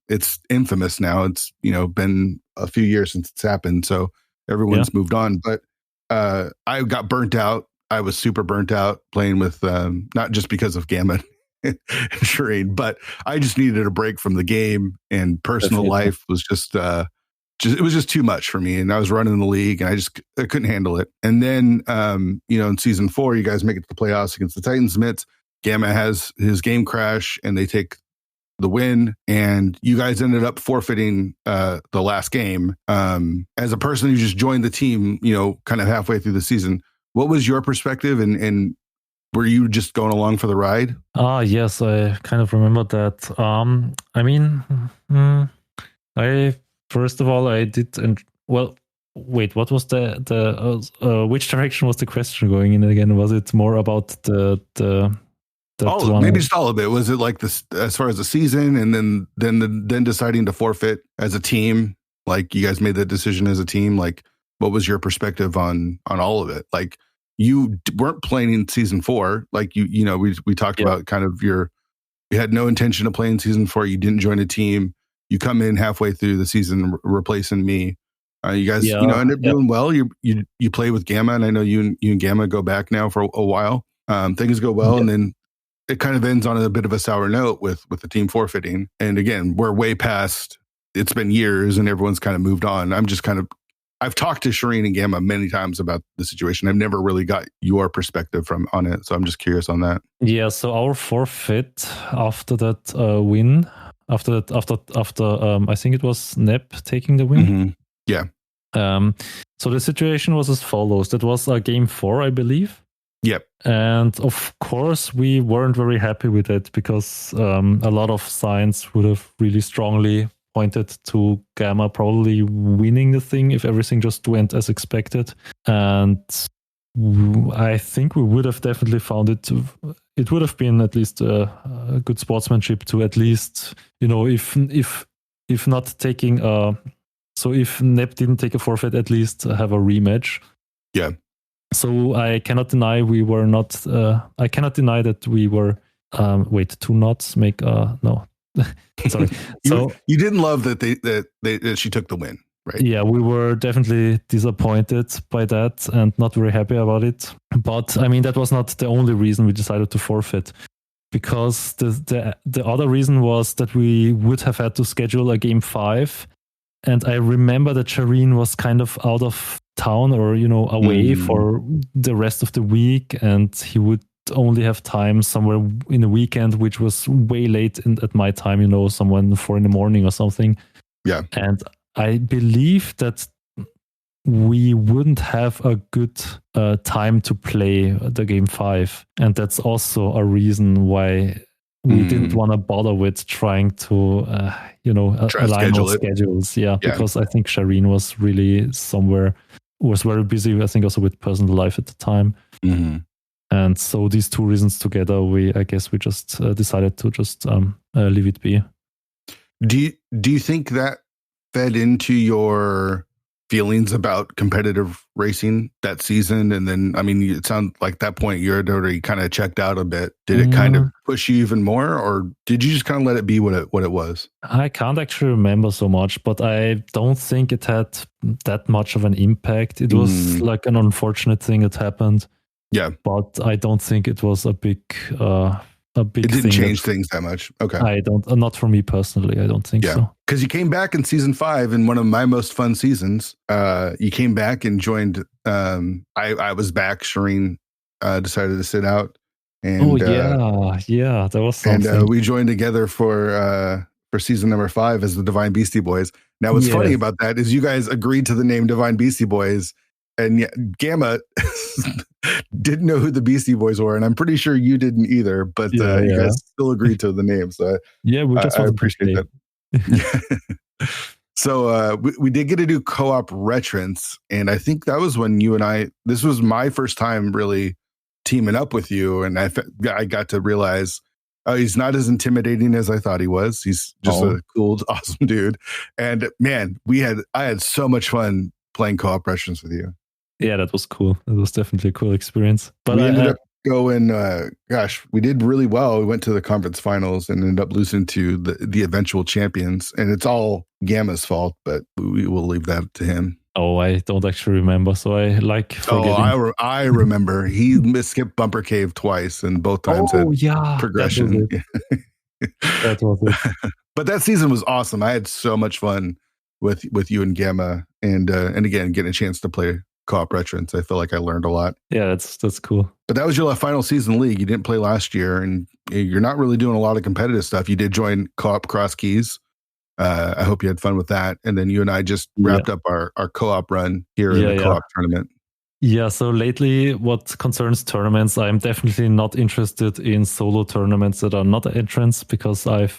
[SPEAKER 2] it's infamous now. It's been a few years since it's happened, so everyone's moved on. But I got burnt out. I was super burnt out playing with not just because of Gamma and Shireen, but I just needed a break from the game, and personal life was just it was just too much for me. And I was running the league and I couldn't handle it. And then, in season 4, you guys make it to the playoffs against the Titans Mitts. Gamma has his game crash and they take the win. And you guys ended up forfeiting the last game. As a person who just joined the team, kind of halfway through the season, what was your perspective? And were you just going along for the ride?
[SPEAKER 3] Yes, I kind of remember that. First of all, I did, wait, what was which direction was the question going in again? Was it more about the
[SPEAKER 2] maybe just all of it. Was it like this as far as the season, and then deciding to forfeit as a team? Like you guys made the decision as a team. Like, what was your perspective on all of it? Like you weren't playing in season 4. Like we talked about kind of you had no intention of playing season 4. You didn't join a team. You come in halfway through the season, replacing me. You guys, end up doing well. You play with Gamma, and I know you and Gamma go back now for a while. Things go well, and then it kind of ends on a bit of a sour note with the team forfeiting. And again, we're way past. It's been years, and everyone's kind of moved on. I've talked to Shireen and Gamma many times about the situation. I've never really got your perspective on it, so I'm just curious on that.
[SPEAKER 3] Yeah. So our forfeit after that win. After I think it was Nep taking the win.
[SPEAKER 2] Mm-hmm. Yeah.
[SPEAKER 3] So the situation was as follows. That was game 4, I believe.
[SPEAKER 2] Yep.
[SPEAKER 3] And of course, we weren't very happy with it because a lot of signs would have really strongly pointed to Gamma probably winning the thing if everything just went as expected. And I think we would have definitely found it would have been at least a good sportsmanship to at least, if not taking if Nep didn't take a forfeit, at least have a rematch.
[SPEAKER 2] Yeah.
[SPEAKER 3] So I cannot deny we were not. I cannot deny that we were. Wait, 2 knots make no. Sorry. So
[SPEAKER 2] you didn't love that she took the win, right?
[SPEAKER 3] Yeah, we were definitely disappointed by that and not very happy about it. But I mean, that was not the only reason we decided to forfeit, because the other reason was that we would have had to schedule a game 5, and I remember that Shireen was kind of out of town or away for the rest of the week, and he would only have time somewhere in the weekend, which was way late at my time, someone 4 a.m. or something.
[SPEAKER 2] Yeah.
[SPEAKER 3] And I believe that we wouldn't have a good time to play the game 5. And that's also a reason why we didn't want to bother with trying to, align our schedules. Yeah, because I think Shireen was really was very busy, I think also with personal life at the time.
[SPEAKER 2] Mm-hmm.
[SPEAKER 3] And so these 2 reasons together, I guess we just decided to just leave it be.
[SPEAKER 2] Do you think that fed into your feelings about competitive racing that season? And then, I mean, it sounds like that point you had already kind of checked out a bit. Did it kind of push you even more, or did you just kind of let it be what it was? I
[SPEAKER 3] can't actually remember so much, but I don't think it had that much of an impact. It was like an unfortunate thing that happened.
[SPEAKER 2] Yeah,
[SPEAKER 3] but I don't think it was a big It
[SPEAKER 2] didn't change things that much. Okay,
[SPEAKER 3] not for me personally. I don't think so.
[SPEAKER 2] Because you came back in season 5 in one of my most fun seasons. You came back and joined. I was back. Shireen decided to sit out. And,
[SPEAKER 3] that was something.
[SPEAKER 2] And we joined together for season number 5 as the Divine Beastie Boys. Now, what's funny about that is you guys agreed to the name Divine Beastie Boys, and Gamma didn't know who the Beastie Boys were, and I'm pretty sure you didn't either. But you guys still agreed to the name, so
[SPEAKER 3] we just
[SPEAKER 2] I appreciate that. So we did get to do co-op retrants, and I think that was when you and I. This was my first time really teaming up with you, and I got to realize. He's not as intimidating as I thought he was. He's just a cool, awesome dude. And man, I had so much fun playing co-op restaurants with you.
[SPEAKER 3] Yeah, that was cool. That was definitely a cool experience. But
[SPEAKER 2] we ended up going, we did really well. We went to the conference finals and ended up losing to the eventual champions. And it's all Gamma's fault, but we will leave that to him.
[SPEAKER 3] Oh, I don't actually remember. So I like forgetting.
[SPEAKER 2] Oh, I remember. He skipped Bumper Cave twice and both times had progression.
[SPEAKER 3] That was it.
[SPEAKER 2] But that season was awesome. I had so much fun with you and Gamma. And again, getting a chance to play co-op veterans. I feel like I learned a lot.
[SPEAKER 3] Yeah, that's cool.
[SPEAKER 2] But that was your final season league. You didn't play last year, and you're not really doing a lot of competitive stuff. You did join co-op Cross Keys. I hope you had fun with that. And then you and I just wrapped up our co-op run here in the co-op tournament.
[SPEAKER 3] Yeah, so lately, what concerns tournaments, I'm definitely not interested in solo tournaments that are not entrants, because I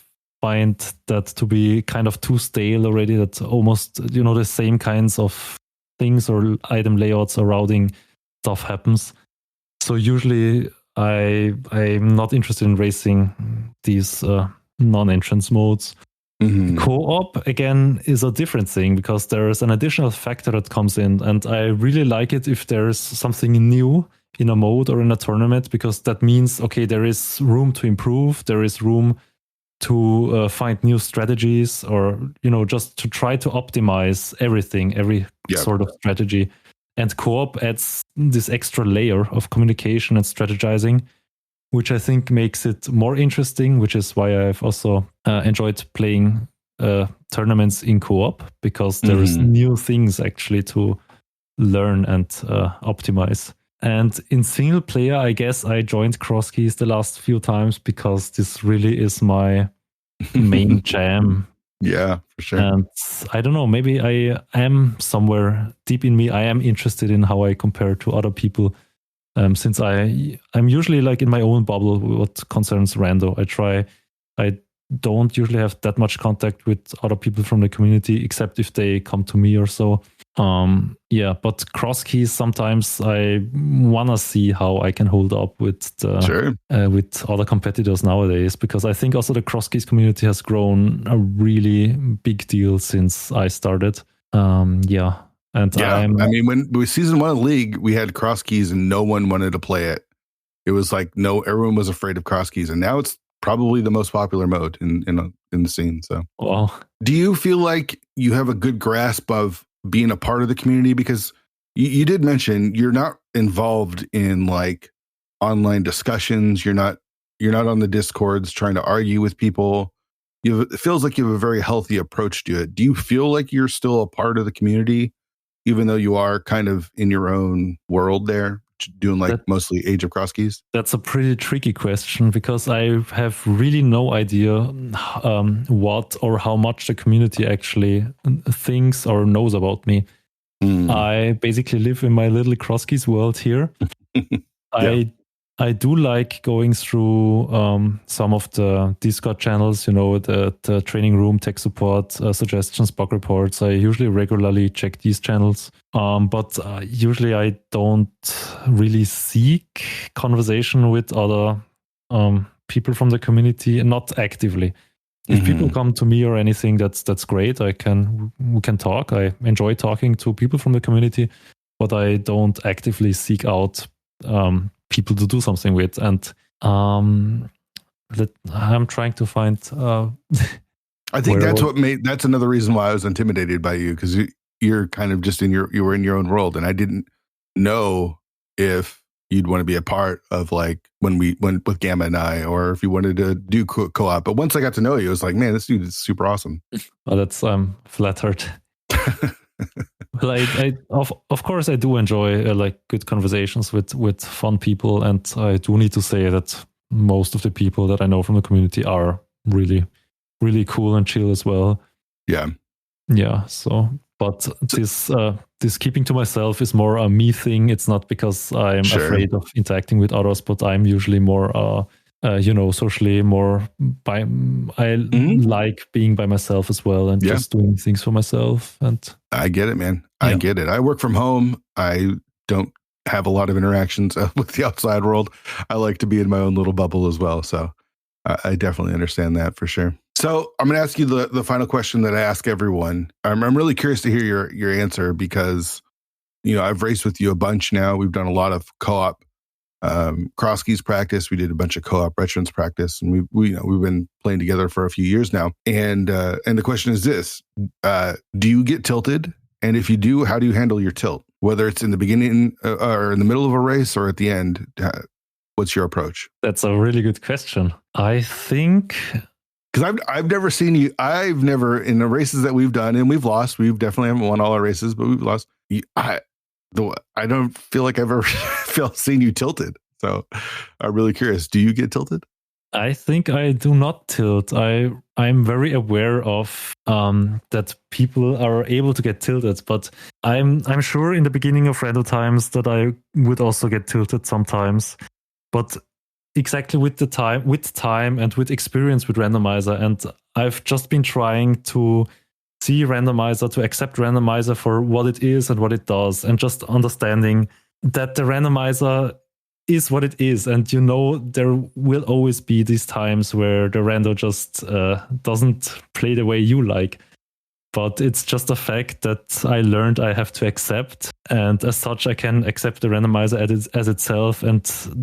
[SPEAKER 3] find that to be kind of too stale already. That almost, the same kinds of things or item layouts or routing stuff happens. So usually I'm not interested in racing these non-entrance modes. Mm-hmm. Co-op, again, is a different thing, because there's an additional factor that comes in, and I really like it if there's something new in a mode or in a tournament, because that means, okay, there is room to improve, there is room to find new strategies, or just to try to optimize every sort of strategy. And co-op adds this extra layer of communication and strategizing, which I think makes it more interesting, which is why I've also enjoyed playing tournaments in co-op, because there's new things actually to learn and optimize. And in single player, I guess I joined Cross Keys the last few times because this really is my main jam.
[SPEAKER 2] Yeah, for sure.
[SPEAKER 3] And I don't know, maybe I am somewhere deep in me, I am interested in how I compare to other people. Since I'm usually like in my own bubble what concerns rando. I don't usually have that much contact with other people from the community, except if they come to me or so. But Cross Keys, sometimes I wanna see how I can hold up with with other competitors nowadays, because I think also the Cross Keys community has grown a really big deal since I started.
[SPEAKER 2] When we season 1 of the league, we had Cross Keys and no one wanted to play it. It was like everyone was afraid of Cross Keys, and now it's probably the most popular mode in the scene. So,
[SPEAKER 3] wow.
[SPEAKER 2] Do you feel like you have a good grasp of being a part of the community? Because you did mention you're not involved in like online discussions. You're not on the Discords trying to argue with people. It feels like you have a very healthy approach to it. Do you feel like you're still a part of the community, even though you are kind of in your own world there, doing mostly Age of Cross Keys?
[SPEAKER 3] That's a pretty tricky question, because I have really no idea what or how much the community actually thinks or knows about me. I basically live in my little Cross Keys world here. I do like going through some of the Discord channels, the training room, tech support, suggestions, bug reports. I usually regularly check these channels. But usually I don't really seek conversation with other people from the community, not actively. If people come to me or anything, that's great. We can talk. I enjoy talking to people from the community, but I don't actively seek out people to do something with. And I'm trying to find
[SPEAKER 2] I think that's another reason why I was intimidated by you, because you're kind of just you were in your own world, and I didn't know if you'd want to be a part of like when we went with Gamma and I, or if you wanted to do co-op. But once I got to know you, I was like, man, this dude is super awesome.
[SPEAKER 3] Well, that's flattered. Well, of course I do enjoy like good conversations with fun people, and I do need to say that most of the people that I know from the community are really, really cool and chill as well. Yeah. So, but this keeping to myself is more a me thing. It's not because I'm afraid of interacting with others, but I'm usually more socially more like being by myself as well, and just doing things for myself. And
[SPEAKER 2] I get it, man. I get it. I work from home. I don't have a lot of interactions with the outside world. I like to be in my own little bubble as well. So I definitely understand that for sure. So I'm going to ask you the final question that I ask everyone. I'm really curious to hear your answer because, I've raced with you a bunch now. We've done a lot of co-op cross keys practice. We did a bunch of co-op veterans practice, and we've been playing together for a few years now. And the question is this: do you get tilted? And if you do, how do you handle your tilt? Whether it's in the beginning or in the middle of a race or at the end, what's your approach?
[SPEAKER 3] That's a really good question. I think
[SPEAKER 2] because I've never seen you. I've never in the races that we've done, and we've lost. We definitely haven't won all our races, but we've lost. I don't feel like I've ever seen you tilted. So I'm really curious. Do you get tilted?
[SPEAKER 3] I think I do not tilt. I'm very aware of that people are able to get tilted, but I'm sure in the beginning of random times that I would also get tilted sometimes. But exactly with time and with experience with randomizer, and I've just been trying to see randomizer, to accept randomizer for what it is and what it does, and just understanding that the randomizer is what it is, and there will always be these times where the rando just doesn't play the way you like. But it's just a fact that I learned I have to accept, and as such I can accept the randomizer as itself, and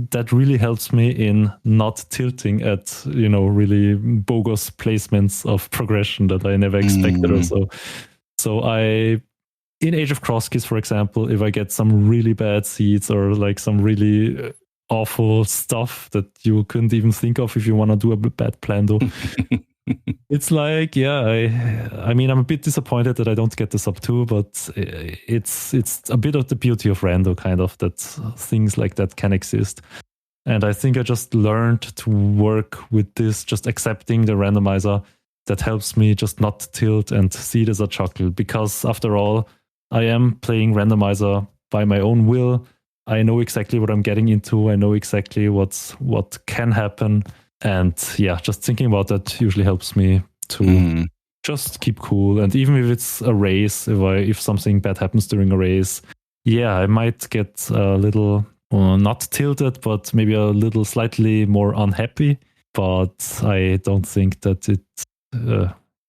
[SPEAKER 3] that really helps me in not tilting at really bogus placements of progression that I never expected or so. So in Age of Crosskeys, for example, if I get some really bad seeds or like some really awful stuff that you couldn't even think of if you want to do a bad plan though. It's like, I mean, I'm a bit disappointed that I don't get the sub 2, but it's a bit of the beauty of rando, kind of, that things like that can exist. And I think I just learned to work with this, just accepting the randomizer. That helps me just not tilt and see it as a chuckle, because after all, I am playing randomizer by my own will. I know exactly what I'm getting into. I know exactly what can happen. And just thinking about that usually helps me to just keep cool. And even if it's a race, if something bad happens during a race, I might get a little not tilted, but maybe a little slightly more unhappy. But I don't think that it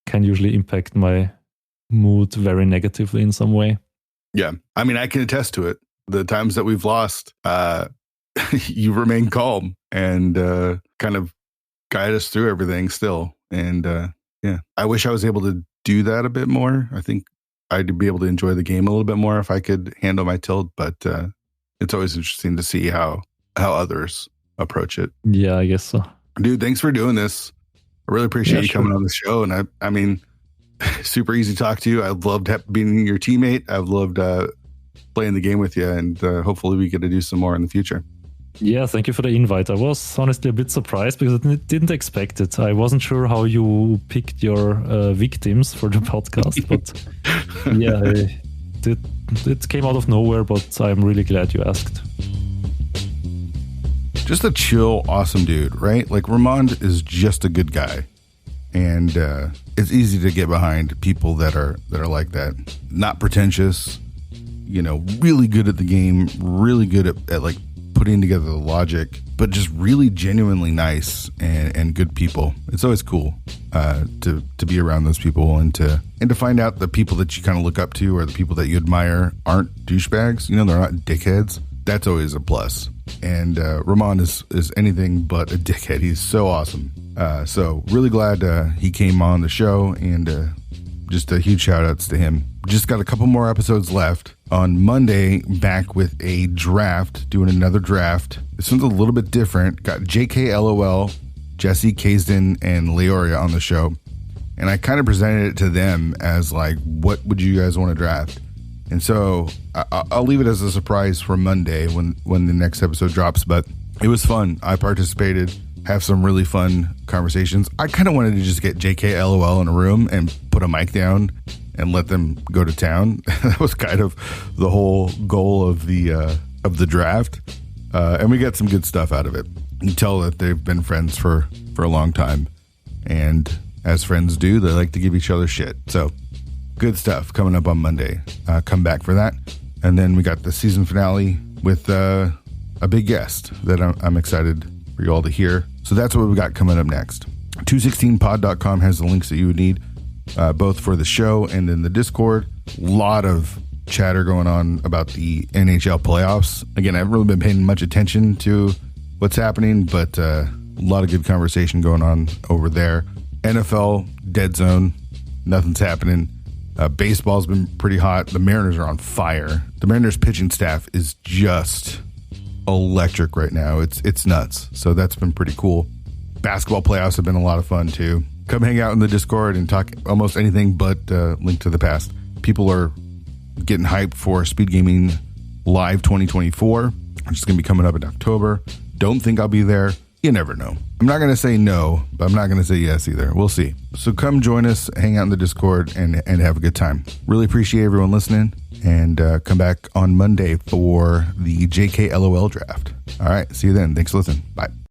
[SPEAKER 3] can usually impact my mood very negatively in some way.
[SPEAKER 2] Yeah, I mean, I can attest to it. The times that we've lost, you remain calm and kind of guide us through everything still. And I wish I was able to do that a bit more. I think I'd be able to enjoy the game a little bit more if I could handle my tilt, but it's always interesting to see how others approach it.
[SPEAKER 3] Yeah, I guess so.
[SPEAKER 2] Dude, thanks for doing this. I really appreciate you coming on the show. And I mean, super easy to talk to you. I've loved being your teammate. I've loved playing the game with you, and hopefully we get to do some more in the future.
[SPEAKER 3] Yeah, thank you for the invite. I was honestly a bit surprised because I didn't expect it. I wasn't sure how you picked your victims for the podcast, but it came out of nowhere, but I'm really glad you asked.
[SPEAKER 2] Just a chill, awesome dude, right? Like, Ramond is just a good guy. And it's easy to get behind people that are like that. Not pretentious, really good at the game, really good at like putting together the logic, but just really genuinely nice and good people. It's always cool to be around those people and to find out the people that you kind of look up to or the people that you admire aren't douchebags. They're not dickheads. That's always a plus. And Ramond is anything but a dickhead. He's so awesome. So really glad he came on the show, and just a huge shout outs to him. Just got a couple more episodes left. On Monday, back with a draft, doing another draft. This one's a little bit different. Got JK LOL, Jesse Kaysden, and Leoria on the show. And I kind of presented it to them as like, what would you guys want to draft? And so I'll leave it as a surprise for Monday when the next episode drops. But it was fun. I participated, have some really fun conversations. I kind of wanted to just get JK LOL in a room and put a mic down and let them go to town. That was kind of the whole goal of the draft. And we got some good stuff out of it. You can tell that they've been friends for a long time. And as friends do, they like to give each other shit. So good stuff coming up on Monday. Come back for that. And then we got the season finale with a big guest that I'm excited for you all to hear. So that's what we got coming up next. 216pod.com has the links that you would need, both for the show and in the Discord. A lot of chatter going on about the NHL playoffs. Again, I haven't really been paying much attention to what's happening, but a lot of good conversation going on over there. NFL, dead zone. Nothing's happening. Baseball's been pretty hot. The Mariners are on fire. The Mariners pitching staff is just electric right now. It's nuts. So that's been pretty cool. Basketball playoffs have been a lot of fun too. Come hang out in the Discord and talk almost anything but Link to the Past. People are getting hyped for Speed Gaming Live 2024, which is going to be coming up in October. Don't think I'll be there. You never know. I'm not going to say no, but I'm not going to say yes either. We'll see. So come join us, hang out in the Discord, and have a good time. Really appreciate everyone listening, and come back on Monday for the JK LOL draft. All right, see you then. Thanks for listening. Bye.